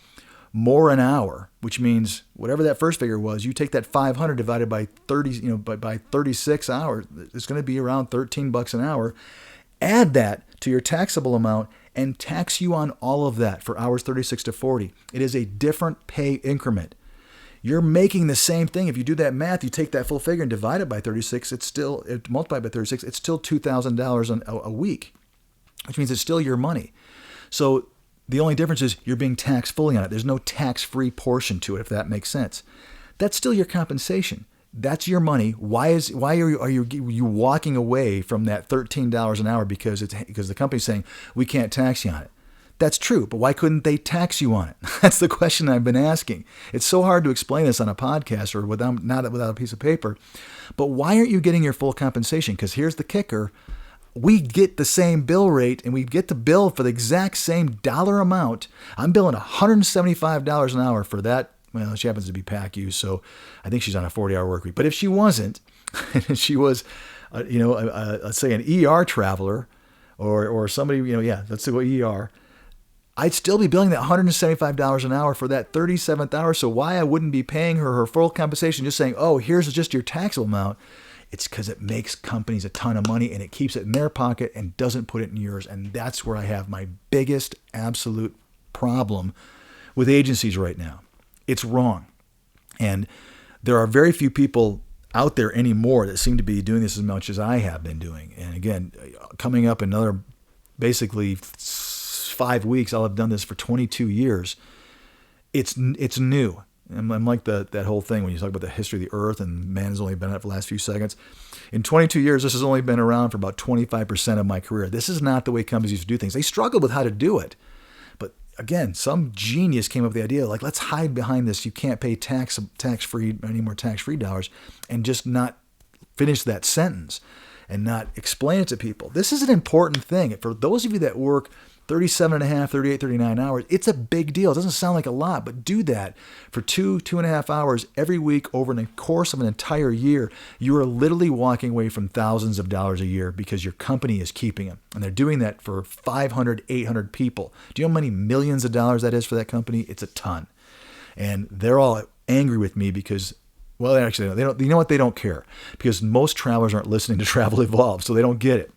more an hour, which means whatever that first figure was, you take that 500 divided by 30, by 36 hours, it's going to be around $13 an hour. Add that to your taxable amount and tax you on all of that for hours 36 to 40. It is a different pay increment. You're making the same thing. If you do that math, you take that full figure and divide it by 36, multiplied by 36, it's still $2,000 a week, which means it's still your money. So the only difference is you're being taxed fully on it. There's no tax-free portion to it, if that makes sense. That's still your compensation. That's your money. Why are you walking away from that $13 an hour because the company's saying we can't tax you on it? That's true, but why couldn't they tax you on it? That's the question I've been asking. It's so hard to explain this on a podcast or without a piece of paper. But why aren't you getting your full compensation? Because here's the kicker. We get the same bill rate and we get the bill for the exact same dollar amount. I'm billing $175 an hour for that. Well, she happens to be PACU, so I think she's on a 40-hour work week. But if she wasn't, and she was, let's say an ER traveler or somebody, let's say ER, I'd still be billing that $175 an hour for that 37th hour. So why I wouldn't be paying her full compensation, just saying, oh, here's just your taxable amount. It's because it makes companies a ton of money and it keeps it in their pocket and doesn't put it in yours. And that's where I have my biggest absolute problem with agencies right now. It's wrong. And there are very few people out there anymore that seem to be doing this as much as I have been doing. And again, coming up another basically 5 weeks, I'll have done this for 22 years. It's new. I'm like that whole thing when you talk about the history of the earth and man has only been on it for the last few seconds. In 22 years, this has only been around for about 25% of my career. This is not the way companies used to do things. They struggled with how to do it. But again, some genius came up with the idea, like, let's hide behind this. You can't pay tax-free, any more tax-free dollars, and just not finish that sentence and not explain it to people. This is an important thing. For those of you that work 37 and a half, 38, 39 hours, it's a big deal. It doesn't sound like a lot, but do that for 2.5 hours every week over the course of an entire year. You are literally walking away from thousands of dollars a year because your company is keeping them. And they're doing that for 500, 800 people. Do you know how many millions of dollars that is for that company? It's a ton. And they're all angry with me because, well, actually, they don't. You know what? They don't care because most travelers aren't listening to Travel Evolved, so they don't get it.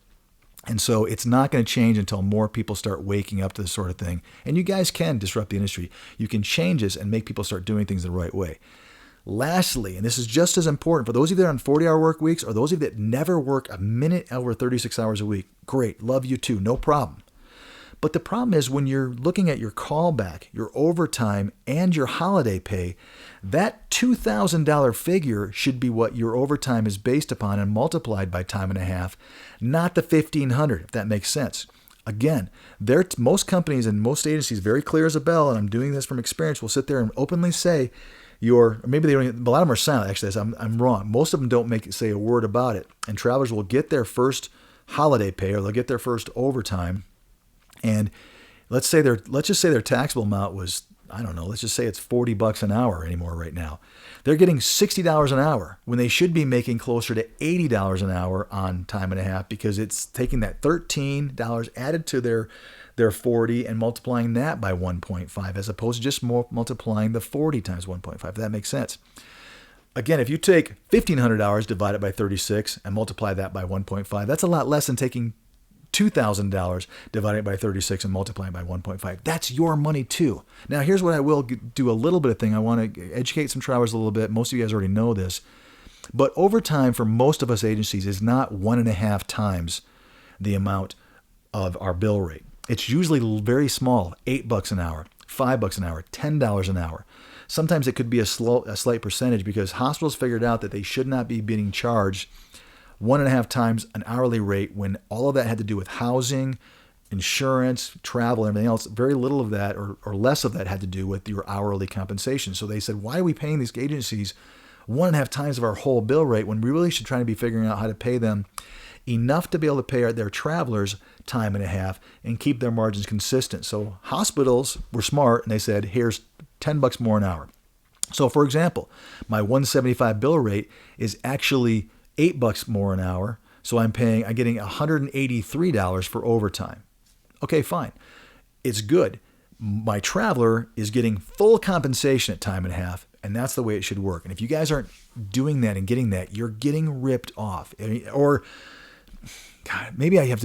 And so it's not going to change until more people start waking up to this sort of thing. And you guys can disrupt the industry. You can change this and make people start doing things the right way. Lastly, and this is just as important, for those of you that are on 40-hour work weeks or those of you that never work a minute over 36 hours a week, great, love you too, no problem. But the problem is when you're looking at your callback, your overtime, and your holiday pay, that $2,000 figure should be what your overtime is based upon and multiplied by time and a half, not the $1,500, if that makes sense. Again, most companies and most agencies, very clear as a bell, and I'm doing this from experience, will sit there and openly say, or maybe they don't even, a lot of them are silent, actually, I'm wrong. Most of them don't say a word about it. And travelers will get their first holiday pay or they'll get their first overtime. And let's just say their taxable amount was, I don't know, let's just say it's $40 an hour anymore right now. They're getting $60 an hour when they should be making closer to $80 an hour on time and a half, because it's taking that $13 added to their 40 and multiplying that by 1.5 as opposed to just multiplying the 40 times 1.5, if that makes sense. Again, if you take $1,500 divided by 36 and multiply that by 1.5, that's a lot less than taking $2,000 divided by 36 and multiplying by 1.5. That's your money too. Now, here's what I will do a little bit of thing. I want to educate some travelers a little bit. Most of you guys already know this. But overtime for most of us agencies is not 1.5 times the amount of our bill rate. It's usually very small, $8 an hour, $5 an hour, $10 an hour. Sometimes it could be a slight percentage because hospitals figured out that they should not be being charged 1.5 times an hourly rate when all of that had to do with housing, insurance, travel, and everything else. Very little of that or less of that had to do with your hourly compensation. So they said, why are we paying these agencies 1.5 times of our whole bill rate when we really should try to be figuring out how to pay them enough to be able to pay their travelers time and a half and keep their margins consistent. So hospitals were smart and they said, here's $10 more an hour. So for example, my $175 bill rate is actually $8 more an hour. So I'm getting $183 for overtime. Okay, fine. It's good. My traveler is getting full compensation at time and a half, and that's the way it should work. And if you guys aren't doing that and getting that, you're getting ripped off. Or God, maybe I'm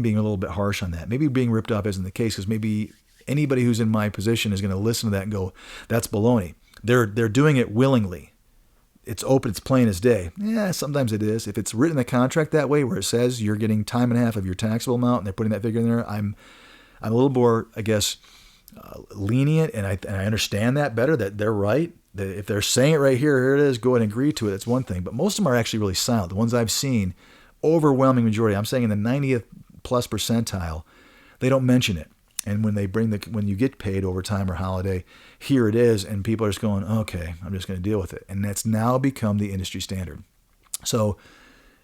being a little bit harsh on that. Maybe being ripped off isn't the case, because maybe anybody who's in my position is going to listen to that and go, that's baloney. They're doing it willingly. It's open, it's plain as day. Yeah, sometimes it is. If it's written in the contract that way, where it says you're getting time and a half of your taxable amount, and they're putting that figure in there, I'm a little more, I guess, lenient, and I understand that better, that they're right. That if they're saying it right here it is, go ahead and agree to it. It's one thing. But most of them are actually really silent. The ones I've seen, overwhelming majority, I'm saying in the 90th plus percentile, they don't mention it. And when you get paid overtime or holiday, here it is, and people are just going, okay, I'm just going to deal with it. And that's now become the industry standard. So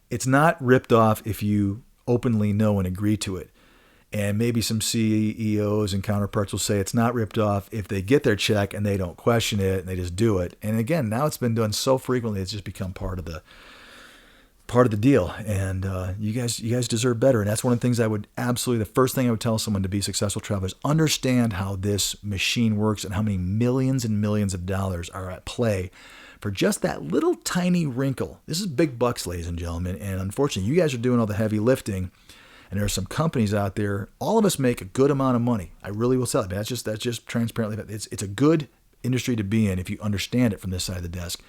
it's not ripped off if you openly know and agree to it. And maybe some CEOs and counterparts will say it's not ripped off if they get their check and they don't question it and they just do it. And again, now it's been done so frequently, it's just become part of the deal. And you guys deserve better. And that's one of the things the first thing I would tell someone to be successful travelers, understand how this machine works and how many millions and millions of dollars are at play for just that little tiny wrinkle. This is big bucks, ladies and gentlemen. And unfortunately, you guys are doing all the heavy lifting. And there are some companies out there, all of us make a good amount of money. I really will tell you. That's just transparently. It's a good industry to be in if you understand it from this side of the desk.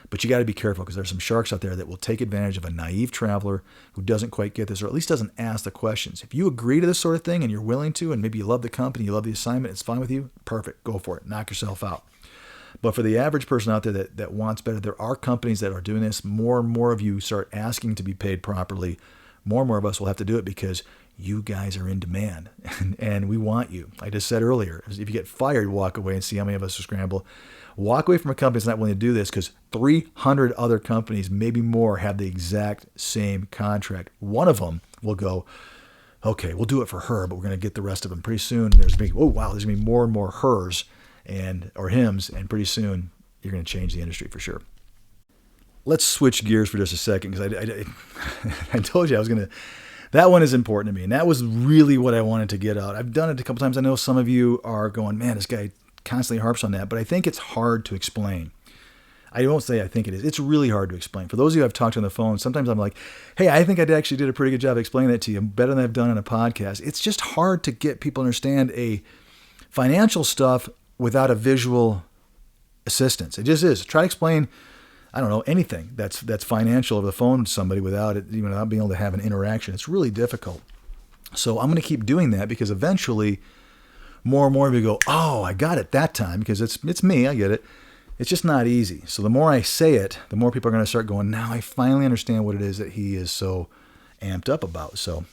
But you got to be careful, because there's some sharks out there that will take advantage of a naive traveler who doesn't quite get this, or at least doesn't ask the questions. If you agree to this sort of thing and you're willing to, and maybe you love the company, you love the assignment, it's fine with you, perfect, go for it, knock yourself out. But for the average person out there that wants better, there are companies that are doing this. More and more of you start asking to be paid properly. More and more of us will have to do it because you guys are in demand and we want you. I just said earlier, if you get fired, walk away and see how many of us are scramble. Walk away from a company that's not willing to do this, because 300 other companies, maybe more, have the exact same contract. One of them will go, okay, we'll do it for her, but we're going to get the rest of them. Pretty soon, there's going to be more and more hers or hims, and pretty soon you're going to change the industry for sure. Let's switch gears for just a second, because I told you I was going to. That one is important to me, and that was really what I wanted to get out. I've done it a couple times. I know some of you are going, man, this guy constantly harps on that, but I think it's hard to explain. I won't say I think it is. It's really hard to explain. For those of you I've talked to on the phone, sometimes I'm like, hey, I think I actually did a pretty good job explaining that to you, better than I've done on a podcast. It's just hard to get people to understand a financial stuff without a visual assistance. It just is. Try to explain, I don't know, anything that's financial over the phone to somebody without being able to have an interaction. It's really difficult. So I'm going to keep doing that because eventually more and more of you go, oh, I got it that time, because it's me, I get it. It's just not easy. So the more I say it, the more people are going to start going, now I finally understand what it is that he is so amped up about. So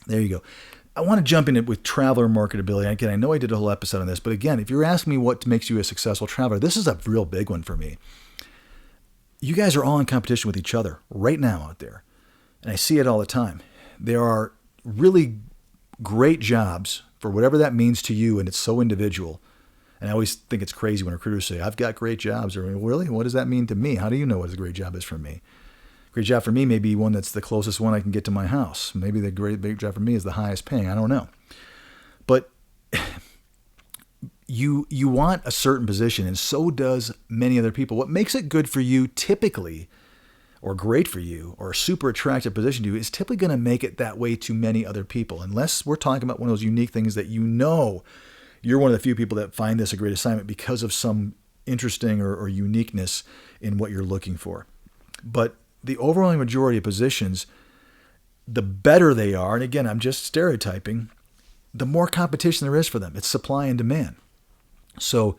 there you go. I want to jump in it with traveler marketability. Again, I know I did a whole episode on this, but again, if you're asking me what makes you a successful traveler, this is a real big one for me. You guys are all in competition with each other right now out there. And I see it all the time. There are really great jobs for whatever that means to you, and it's so individual. And I always think it's crazy when recruiters say, I've got great jobs. Or, really? What does that mean to me? How do you know what a great job is for me? Great job for me may be one that's the closest one I can get to my house. Maybe the great big job for me is the highest paying. I don't know. But you want a certain position, and so does many other people. What makes it good for you typically, or great for you, or a super attractive position to you, is typically going to make it that way to many other people. Unless we're talking about one of those unique things that you're one of the few people that find this a great assignment because of some interesting or uniqueness in what you're looking for. But the overwhelming majority of positions, the better they are, and again, I'm just stereotyping, the more competition there is for them. It's supply and demand. So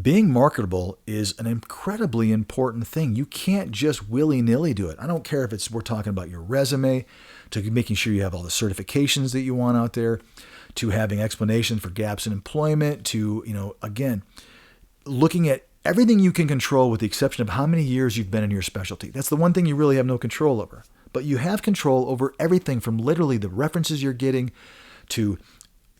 being marketable is an incredibly important thing. You can't just willy-nilly do it. I don't care if we're talking about your resume, to making sure you have all the certifications that you want out there, to having explanation for gaps in employment, to, again, looking at everything you can control with the exception of how many years you've been in your specialty. That's the one thing you really have no control over. But you have control over everything from literally the references you're getting to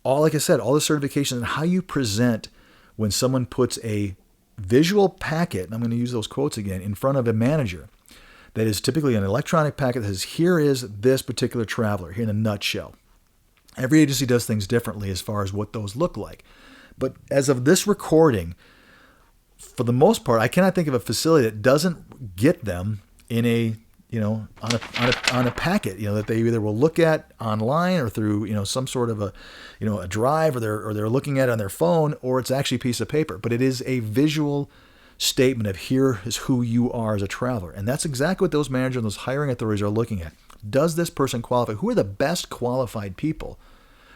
like I said, all the certifications and how you present when someone puts a visual packet, and I'm going to use those quotes again, in front of a manager that is typically an electronic packet that says, here is this particular traveler, here in a nutshell. Every agency does things differently as far as what those look like. But as of this recording, for the most part, I cannot think of a facility that doesn't get them in on a packet, that they either will look at online or through, some sort of a drive, or they're looking at it on their phone, or it's actually a piece of paper. But it is a visual statement of here is who you are as a traveler. And that's exactly what those managers and those hiring authorities are looking at. Does this person qualify? Who are the best qualified people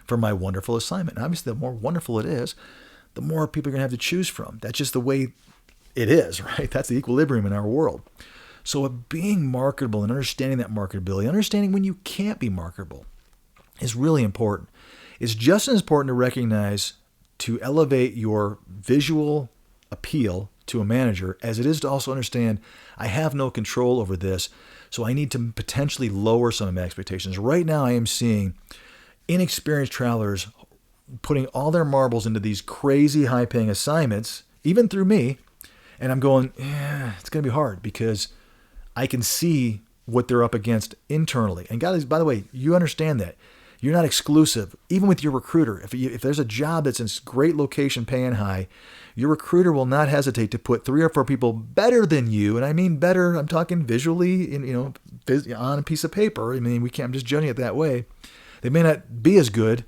for my wonderful assignment? And obviously, the more wonderful it is, the more people are going to have to choose from. That's just the way it is, right? That's the equilibrium in our world. So being marketable and understanding that marketability, understanding when you can't be marketable, is really important. It's just as important to recognize, to elevate your visual appeal to a manager, as it is to also understand, I have no control over this, so I need to potentially lower some of my expectations. Right now, I am seeing inexperienced travelers putting all their marbles into these crazy high-paying assignments, even through me, and I'm going, it's going to be hard because I can see what they're up against internally. And guys, by the way, you understand that. You're not exclusive. Even with your recruiter, if there's a job that's in great location, paying high, your recruiter will not hesitate to put 3 or 4 people better than you. And I mean better, I'm talking visually, on a piece of paper. I mean, I'm just judging it that way. They may not be as good,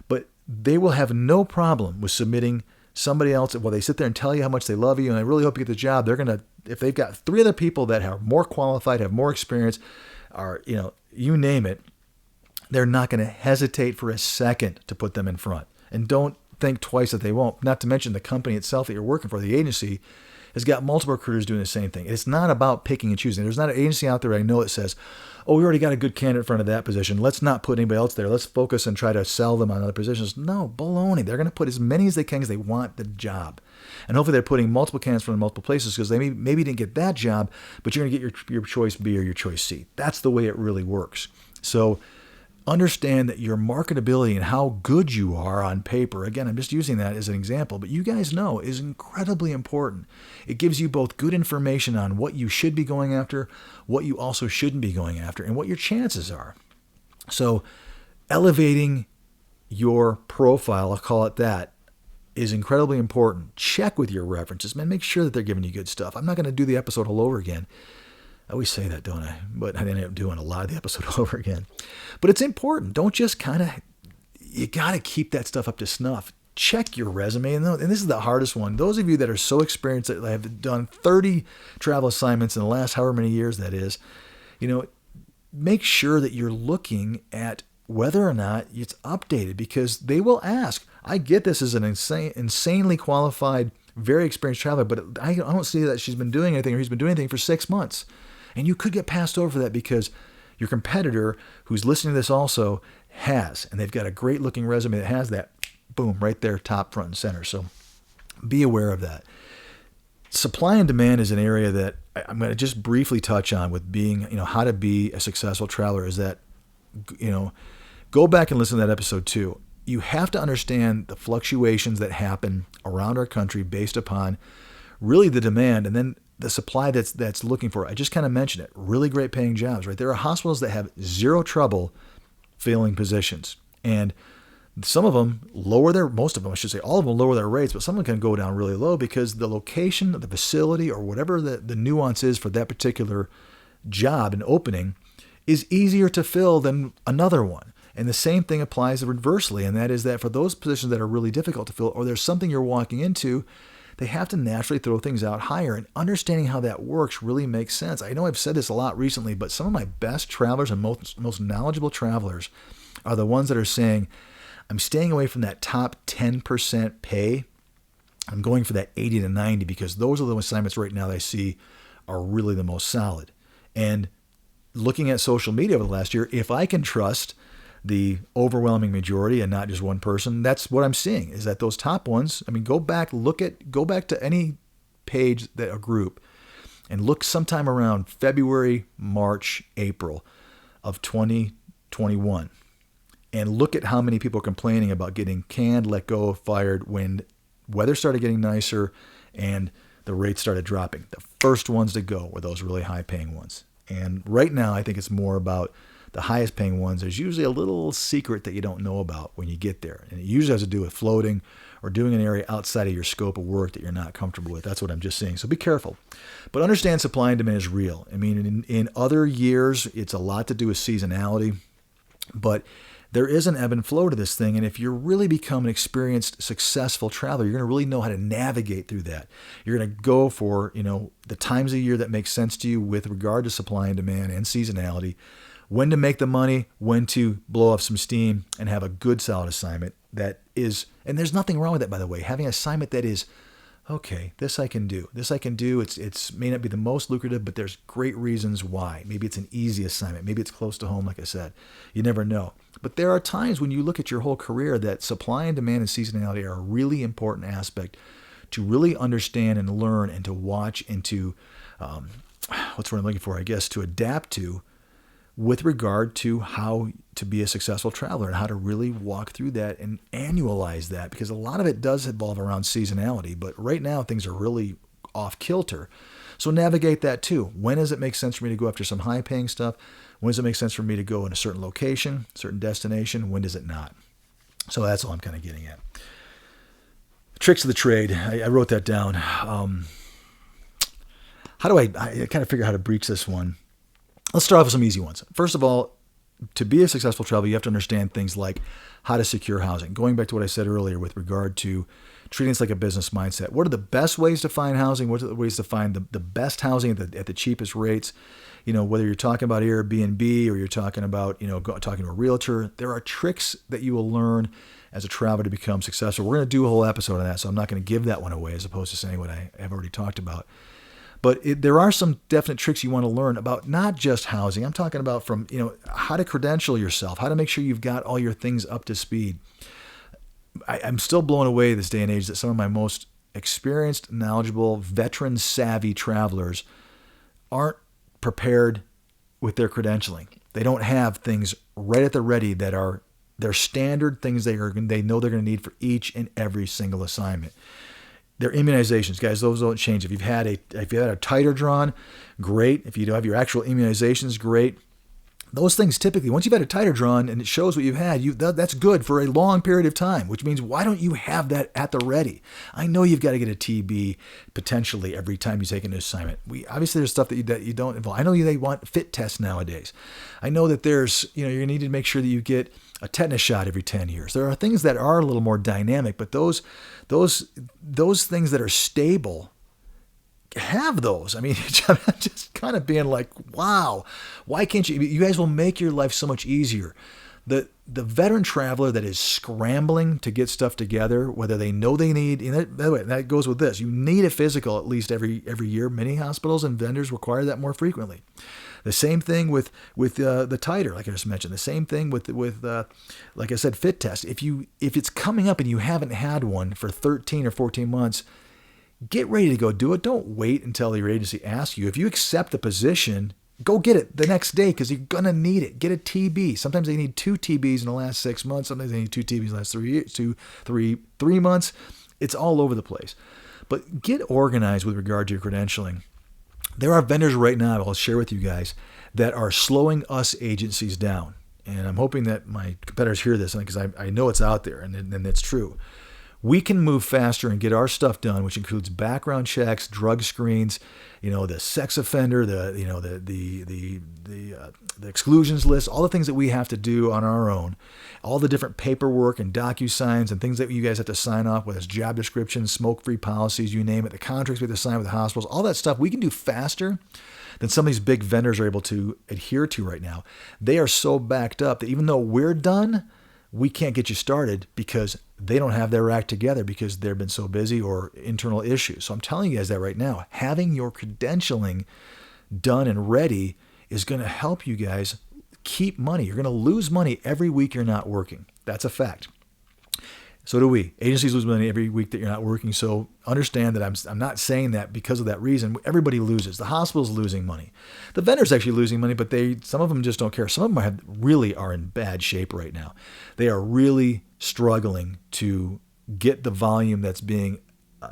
but they will have no problem with submitting somebody else. Well, they sit there and tell you how much they love you, and I really hope you get the job. They're going to, if they've got 3 other people that are more qualified, have more experience, are, you name it, they're not going to hesitate for a second to put them in front. And don't think twice that they won't. Not to mention the company itself that you're working for, the agency, has got multiple recruiters doing the same thing. It's not about picking and choosing. There's not an agency out there I know that says, oh, we already got a good candidate in front of that position. Let's not put anybody else there. Let's focus and try to sell them on other positions. No, baloney. They're going to put as many as they can because they want the job. And hopefully they're putting multiple candidates from multiple places because they maybe didn't get that job, but you're going to get your choice B or your choice C. That's the way it really works. So understand that your marketability and how good you are on paper, again, I'm just using that as an example, but you guys know is incredibly important. It gives you both good information on what you should be going after, what you also shouldn't be going after, and what your chances are. So elevating your profile, I'll call it that, is incredibly important. Check with your references, man. Make sure that they're giving you good stuff. I'm not going to do the episode all over again. I always say that, don't I? But I ended up doing a lot of the episode all over again. But it's important. Don't just you got to keep that stuff up to snuff. Check your resume. And this is the hardest one. Those of you that are so experienced that have done 30 travel assignments in the last however many years that is, make sure that you're looking at whether or not it's updated, because they will ask. I get this as an insanely qualified, very experienced traveler, but I don't see that she's been doing anything or he's been doing anything for 6 months. And you could get passed over for that because your competitor who's listening to this also has, and they've got a great looking resume that has that, boom, right there, top, front, and center. So be aware of that. Supply and demand is an area that I'm going to just briefly touch on with being, how to be a successful traveler is that, go back and listen to that episode too. You have to understand the fluctuations that happen around our country based upon really the demand and then the supply that's looking for. I just kind of mentioned it. Really great paying jobs, right? There are hospitals that have zero trouble filling positions. And some of them most of them, I should say, all of them lower their rates, but some of them can go down really low because the location of the facility or whatever the nuance is for that particular job and opening is easier to fill than another one. And the same thing applies reversely, and that is that for those positions that are really difficult to fill or there's something you're walking into, they have to naturally throw things out higher. And understanding how that works really makes sense. I know I've said this a lot recently, but some of my best travelers and most knowledgeable travelers are the ones that are saying, I'm staying away from that top 10% pay. I'm going for that 80 to 90 because those are the assignments right now that I see are really the most solid. And looking at social media over the last year, if I can trust the overwhelming majority and not just one person, that's what I'm seeing is that those top ones, go back to any page that a group and look sometime around February, March, April of 2021 and look at how many people are complaining about getting canned, let go, fired when weather started getting nicer and the rates started dropping. The first ones to go were those really high paying ones. And right now, I think it's more about the highest paying ones. There's usually a little secret that you don't know about when you get there. And it usually has to do with floating or doing an area outside of your scope of work that you're not comfortable with. That's what I'm just saying. So be careful. But understand supply and demand is real. In other years, it's a lot to do with seasonality. But there is an ebb and flow to this thing. And if you're really become an experienced, successful traveler, you're going to really know how to navigate through that. You're going to go for, the times of year that make sense to you with regard to supply and demand and seasonality, when to make the money, when to blow off some steam and have a good solid assignment that is, and there's nothing wrong with that, by the way, having an assignment that is, okay, this I can do. It's may not be the most lucrative, but there's great reasons why. Maybe it's an easy assignment. Maybe it's close to home, like I said. You never know. But there are times when you look at your whole career that supply and demand and seasonality are a really important aspect to really understand and learn and to watch and to, what's what I'm looking for, I guess, to adapt to with regard to how to be a successful traveler and how to really walk through that and annualize that, because a lot of it does evolve around seasonality, but right now things are really off kilter. So navigate that too. When does it make sense for me to go after some high paying stuff? When does it make sense for me to go in a certain location, certain destination? When does it not? So that's all I'm kind of getting at. Tricks of the trade. I wrote that down. How do I kind of figure out how to breach this one? Let's start off with some easy ones. First of all, to be a successful traveler, you have to understand things like how to secure housing. Going back to what I said earlier with regard to treating this like a business mindset. What are the best ways to find housing? What are the ways to find the best housing at the cheapest rates? Whether you're talking about Airbnb or you're talking about, talking to a realtor, there are tricks that you will learn as a traveler to become successful. We're going to do a whole episode on that, so I'm not going to give that one away as opposed to saying what I have already talked about. But there are some definite tricks you want to learn about not just housing. I'm talking about from, how to credential yourself, how to make sure you've got all your things up to speed. I'm still blown away this day and age that some of my most experienced, knowledgeable, veteran-savvy travelers aren't prepared with their credentialing. They don't have things right at the ready that are their standard things they know they're going to need for each and every single assignment. Their immunizations, guys, those don't change. If you've had a titer drawn, great. If you don't have your actual immunizations, great. Those things typically, once you've had a titer drawn and it shows what you've had, that's good for a long period of time, which means why don't you have that at the ready? I know you've got to get a TB potentially every time you take an assignment. Obviously there's stuff that you don't involve. I know they want fit tests nowadays. I know that there's, you're going to need to make sure that you get a tetanus shot every 10 years. There are things that are a little more dynamic, but those things that are stable, have those. I'm just kind of being like, wow, why can't you? You guys will make your life so much easier. The veteran traveler that is scrambling to get stuff together, whether they know they need, by the way, that goes with this. You need a physical at least every year. Many hospitals and vendors require that more frequently. The same thing with the titer, like I just mentioned. The same thing with like I said, fit test. If it's coming up and you haven't had one for 13 or 14 months, get ready to go do it. Don't wait until your agency asks you. If you accept the position, go get it the next day because you're going to need it. Get a TB. Sometimes they need 2 TBs in the last 6 months. Sometimes they need 2 TBs in the last 3 years, 3 months. It's all over the place. But get organized with regard to your credentialing. There are vendors right now, I'll share with you guys, that are slowing us agencies down. And I'm hoping that my competitors hear this because I know it's out there and it's true. We can move faster and get our stuff done, which includes background checks, drug screens, the sex offender, the exclusions list, all the things that we have to do on our own, all the different paperwork and DocuSigns and things that you guys have to sign off, whether it's job descriptions, smoke-free policies, you name it, the contracts we have to sign with the hospitals, all that stuff we can do faster than some of these big vendors are able to adhere to right now. They are so backed up that even though we're done, we can't get you started because they don't have their act together because they've been so busy or internal issues. So I'm telling you guys that right now, having your credentialing done and ready is going to help you guys keep money. You're going to lose money every week you're not working. That's a fact. So do we. Agencies lose money every week that you're not working. So understand that I'm not saying that because of that reason. Everybody loses. The hospital's losing money. The vendor's actually losing money, but some of them just don't care. Some of them really are in bad shape right now. They are really struggling to get the volume that's being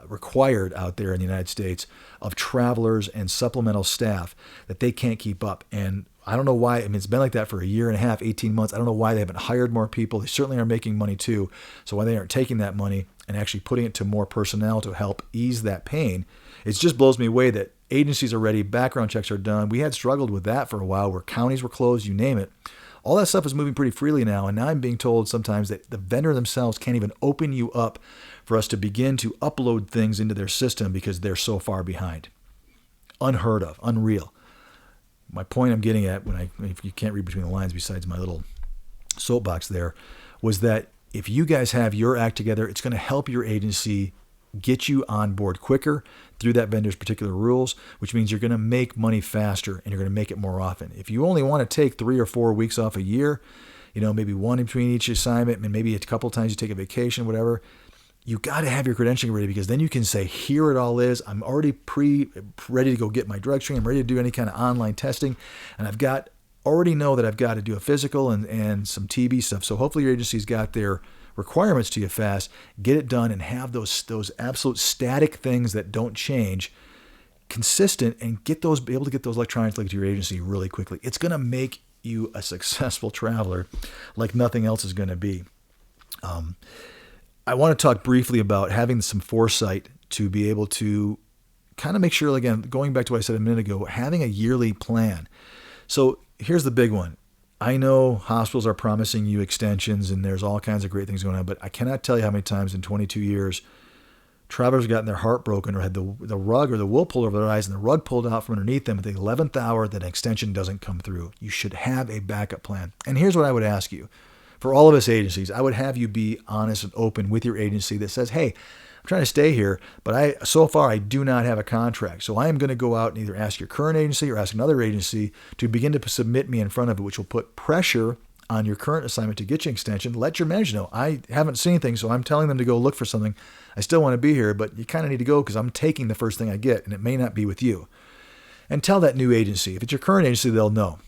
required out there in the United States of travelers and supplemental staff that they can't keep up. And I don't know why. I mean, it's been like that for a year and a half, 18 months. I don't know why they haven't hired more people. They certainly are making money too. So why they aren't taking that money and actually putting it to more personnel to help ease that pain, it just blows me away that agencies are ready, background checks are done. We had struggled with that for a while where counties were closed, you name it. All that stuff is moving pretty freely now. And now I'm being told sometimes that the vendor themselves can't even open you up for us to begin to upload things into their system because they're so far behind. Unheard of, unreal. My point I'm getting at, if you can't read between the lines besides my little soapbox there, was that if you guys have your act together, it's going to help your agency get you on board quicker through that vendor's particular rules, which means you're going to make money faster and you're going to make it more often. If you only want to take 3 or 4 weeks off a year, maybe one in between each assignment, and maybe a couple of times you take a vacation, whatever, you got to have your credentialing ready because then you can say, here it all is. I'm already ready to go get my drug screen. I'm ready to do any kind of online testing. And already know that I've got to do a physical and some TB stuff. So hopefully your agency's got their requirements to you fast. Get it done and have those absolute static things that don't change consistent and be able to get those electronically to your agency really quickly. It's going to make you a successful traveler like nothing else is going to be. I want to talk briefly about having some foresight to be able to kind of make sure, again, going back to what I said a minute ago, having a yearly plan. So here's the big one. I know hospitals are promising you extensions and there's all kinds of great things going on, but I cannot tell you how many times in 22 years travelers have gotten their heart broken or had the rug or the wool pulled over their eyes and the rug pulled out from underneath them at the 11th hour that an extension doesn't come through. You should have a backup plan. And here's what I would ask you. For all of us agencies, I would have you be honest and open with your agency that says, hey, I'm trying to stay here, but so far I do not have a contract. So I am going to go out and either ask your current agency or ask another agency to begin to submit me in front of it, which will put pressure on your current assignment to get you an extension. Let your manager know. I haven't seen anything, so I'm telling them to go look for something. I still want to be here, but you kind of need to go because I'm taking the first thing I get, and it may not be with you. And tell that new agency. If it's your current agency, they'll know.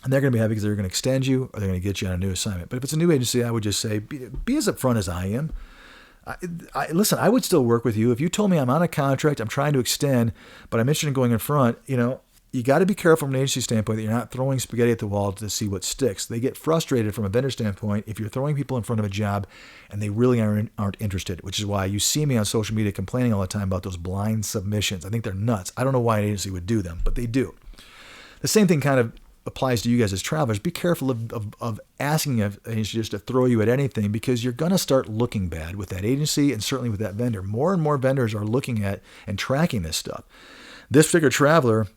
And they're going to be happy because they're going to extend you or they're going to get you on a new assignment. But if it's a new agency, I would just say, be as upfront as I am. Listen, I would still work with you. If you told me I'm on a contract, I'm trying to extend, but I'm interested in going in front, you got to be careful from an agency standpoint that you're not throwing spaghetti at the wall to see what sticks. They get frustrated from a vendor standpoint if you're throwing people in front of a job and they really aren't interested, which is why you see me on social media complaining all the time about those blind submissions. I think they're nuts. I don't know why an agency would do them, but they do. The same thing kind of applies to you guys as travelers. Be careful of asking an agency just to throw you at anything because you're going to start looking bad with that agency and certainly with that vendor. More and more vendors are looking at and tracking this stuff. This particular traveler,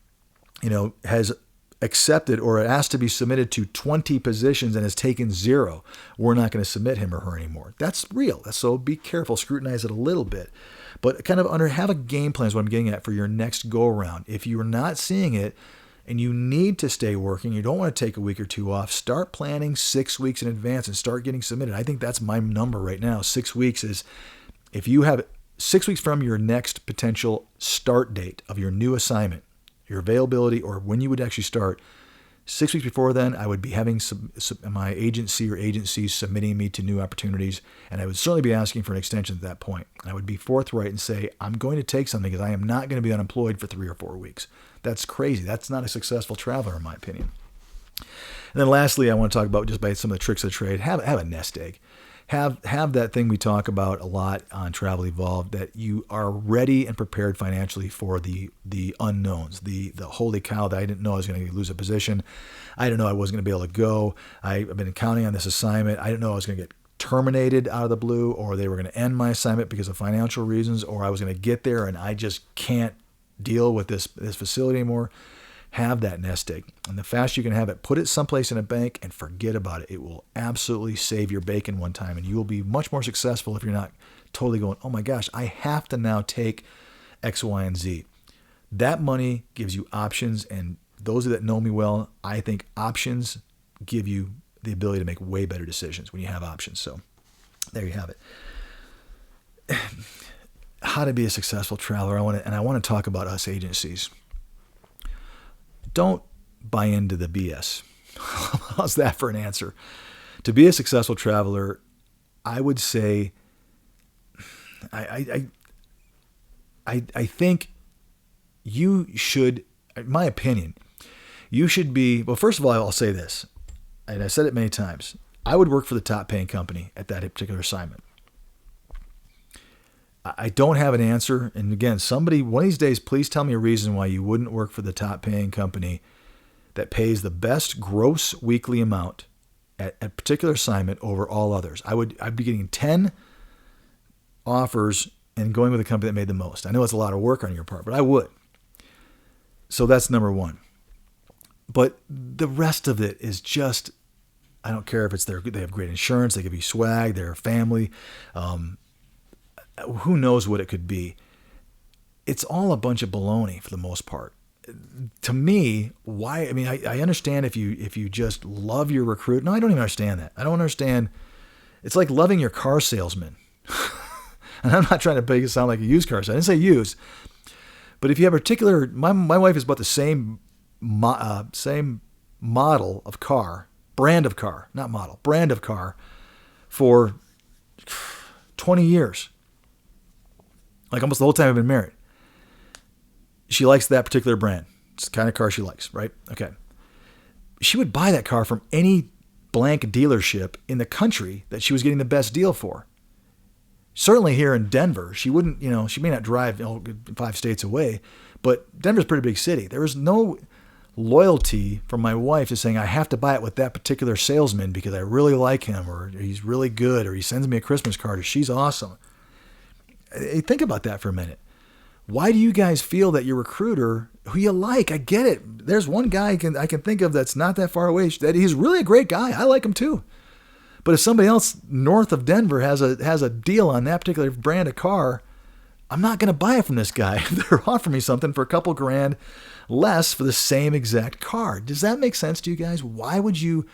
has accepted or asked to be submitted to 20 positions and has taken 0, we're not going to submit him or her anymore. That's real. So be careful, scrutinize it a little bit. But kind of have a game plan is what I'm getting at for your next go around. If you're not seeing it and you need to stay working, you don't want to take a week or 2 off, start planning 6 weeks in advance and start getting submitted. I think that's my number right now. 6 weeks is, if you have 6 weeks from your next potential start date of your new assignment, your availability or when you would actually start, 6 weeks before then, I would be having my agency or agencies submitting me to new opportunities, and I would certainly be asking for an extension at that point. I would be forthright and say, I'm going to take something because I am not going to be unemployed for 3 or 4 weeks. That's crazy. That's not a successful traveler, in my opinion. And then lastly, I want to talk about just by some of the tricks of the trade. Have a nest egg. Have that thing we talk about a lot on Travel Evolved, that you are ready and prepared financially for the unknowns, the holy cow that I didn't know I was going to lose a position. I didn't know I wasn't going to be able to go. I've been counting on this assignment. I didn't know I was going to get terminated out of the blue, or they were going to end my assignment because of financial reasons, or I was going to get there and I just can't deal with this facility anymore. Have that nest egg. And the faster you can have it, put it someplace in a bank and forget about it. It will absolutely save your bacon one time, and you will be much more successful if you're not totally going, oh my gosh, I have to now take X, Y, and Z. That money gives you options, and those that know me well, I think options give you the ability to make way better decisions when you have options. So there you have it. How to be a successful traveler. I want to talk about us agencies. Don't buy into the BS. How's that for an answer? To be a successful traveler, I would say, I think you should, in my opinion, you should be, well, first of all, I'll say this, and I said it many times, I would work for the top paying company at that particular assignment. I don't have an answer. And again, somebody, one of these days, please tell me a reason why you wouldn't work for the top paying company that pays the best gross weekly amount at a particular assignment over all others. I'd be getting 10 offers and going with the company that made the most. I know it's a lot of work on your part, but I would. So that's number one. But the rest of it is just, I don't care if it's they have great insurance, they give you swag, they're family, who knows what it could be. It's all a bunch of baloney for the most part. To me, why? I mean, I understand if you just love your recruit. No, I don't even understand that. I don't understand. It's like loving your car salesman. And I'm not trying to make it sound like a used car. So I didn't say used. But if you have a particular, my wife is about the same model of car, brand of car, not model, brand of car, for 20 years. Like almost the whole time I've been married. She likes that particular brand. It's the kind of car she likes, right? Okay. She would buy that car from any blank dealership in the country that she was getting the best deal for. Certainly here in Denver, she wouldn't, she may not drive 5 states away, but Denver's a pretty big city. There was no loyalty from my wife to saying, I have to buy it with that particular salesman because I really like him, or he's really good, or he sends me a Christmas card, or she's awesome. Hey, think about that for a minute. Why do you guys feel that your recruiter, who you like, I get it. There's one guy I can think of that's not that far away, that he's really a great guy. I like him too. But if somebody else north of Denver has a deal on that particular brand of car, I'm not going to buy it from this guy. They're offering me something for a couple grand less for the same exact car. Does that make sense to you guys? Why would you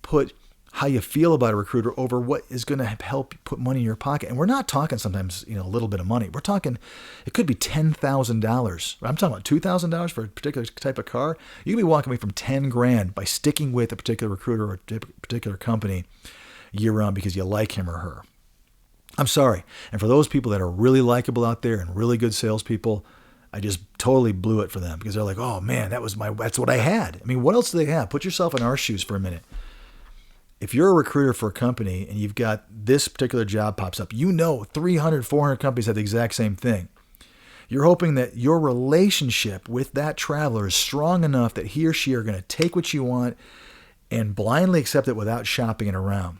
put how you feel about a recruiter over what is going to help you put money in your pocket? And we're not talking sometimes, a little bit of money. We're talking, it could be $10,000. I'm talking about $2,000 for a particular type of car. You could be walking away from 10 grand by sticking with a particular recruiter or a particular company year round because you like him or her. I'm sorry. And for those people that are really likable out there and really good salespeople, I just totally blew it for them because they're like, oh man, that's what I had. I mean, what else do they have? Put yourself in our shoes for a minute. If you're a recruiter for a company and you've got this particular job pops up, 300, 400 companies have the exact same thing. You're hoping that your relationship with that traveler is strong enough that he or she are going to take what you want and blindly accept it without shopping it around.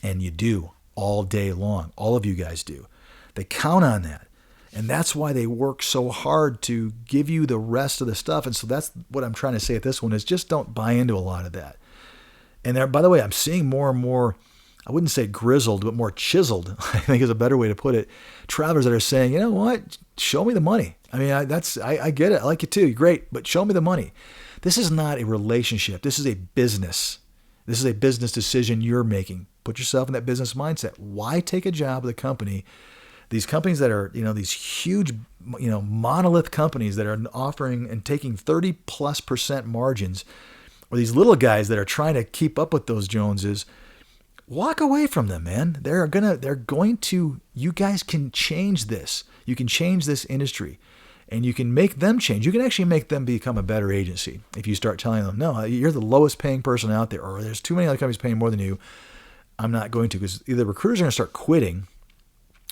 And you do all day long. All of you guys do. They count on that. And that's why they work so hard to give you the rest of the stuff. And so that's what I'm trying to say at this one is just don't buy into a lot of that. And there, by the way, I'm seeing more and more, I wouldn't say grizzled, but more chiseled, I think is a better way to put it. Travelers that are saying, you know what, show me the money. I mean, I get it. I like it too. Great, but show me the money. This is not a relationship. This is a business. This is a business decision you're making. Put yourself in that business mindset. Why take a job with a company? These companies that are, these huge, monolith companies that are offering and taking 30+% margins, or these little guys that are trying to keep up with those Joneses, walk away from them, man. They're going to, you guys can change this. You can change this industry and you can make them change. You can actually make them become a better agency. If you start telling them, no, you're the lowest paying person out there, or there's too many other companies paying more than you. I'm not going to, because either recruiters are going to start quitting.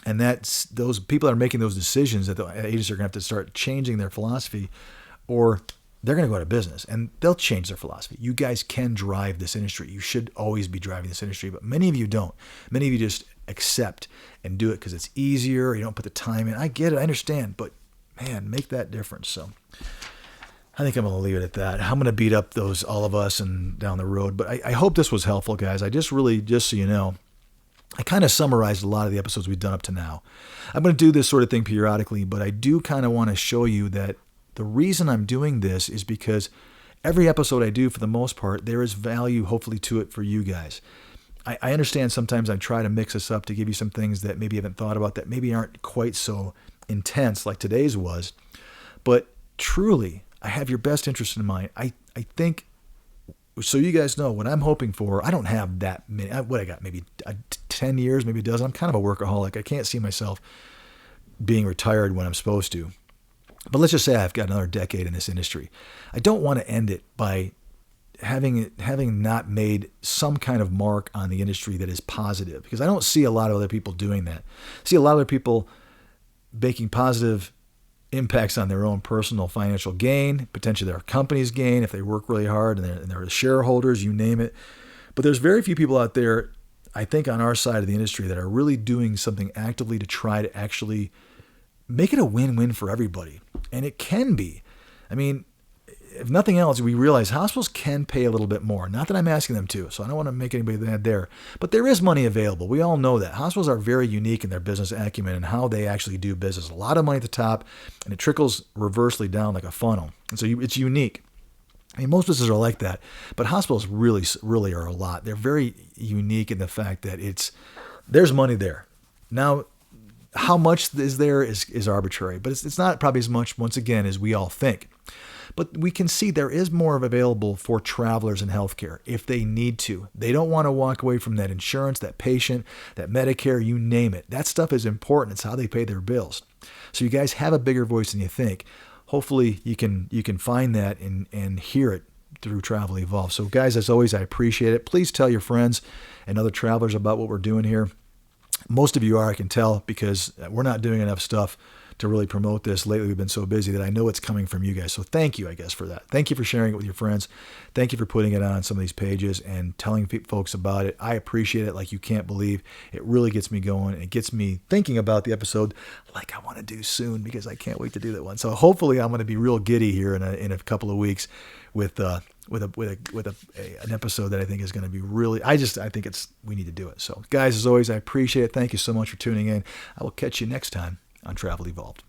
And that's those people that are making those decisions that the agents are going to have to start changing their philosophy, or they're going to go out of business and they'll change their philosophy. You guys can drive this industry. You should always be driving this industry, but many of you don't. Many of you just accept and do it because it's easier. You don't put the time in. I get it. I understand, but man, make that difference. So I think I'm going to leave it at that. I'm going to beat up all of us and down the road, but I hope this was helpful, guys. Just so you know, I kind of summarized a lot of the episodes we've done up to now. I'm going to do this sort of thing periodically, but I do kind of want to show you that the reason I'm doing this is because every episode I do, for the most part, there is value, hopefully, to it for you guys. I understand sometimes I try to mix this up to give you some things that maybe you haven't thought about, that maybe aren't quite so intense like today's was. But truly, I have your best interest in mind. I think, so you guys know what I'm hoping for. I don't have that many. What I got, maybe 10 years, maybe a dozen. I'm kind of a workaholic. I can't see myself being retired when I'm supposed to. But let's just say I've got another decade in this industry. I don't want to end it by having not made some kind of mark on the industry that is positive, because I don't see a lot of other people doing that. I see a lot of other people making positive impacts on their own personal financial gain, potentially their company's gain if they work really hard, and they're shareholders, you name it. But there's very few people out there, I think, on our side of the industry that are really doing something actively to try to actually make it a win-win for everybody. And it can be. I mean, if nothing else, we realize hospitals can pay a little bit more. Not that I'm asking them to, so I don't want to make anybody mad there. But there is money available. We all know that. Hospitals are very unique in their business acumen and how they actually do business. A lot of money at the top, and it trickles reversely down like a funnel. And so it's unique. I mean, most businesses are like that, but hospitals really are a lot. They're very unique in the fact that there's money there. Now, how much is there is arbitrary, but it's not probably as much, once again, as we all think. But we can see there is more available for travelers in healthcare if they need to. They don't want to walk away from that insurance, that patient, that Medicare, you name it. That stuff is important. It's how they pay their bills. So you guys have a bigger voice than you think. Hopefully you can find that and hear it through Travel Evolve. So guys, as always, I appreciate it. Please tell your friends and other travelers about what we're doing here. Most of you are, I can tell, because we're not doing enough stuff to really promote this. Lately, we've been so busy that I know it's coming from you guys. So thank you, I guess, for that. Thank you for sharing it with your friends. Thank you for putting it on some of these pages and telling folks about it. I appreciate it like you can't believe. It really gets me going. It gets me thinking about the episode like I want to do soon, because I can't wait to do that one. So hopefully I'm going to be real giddy here in a couple of weeks with an episode that I think is going to be really, I think we need to do it. So guys, as always, I appreciate it. Thank you so much for tuning in. I will catch you next time on Travel Evolved.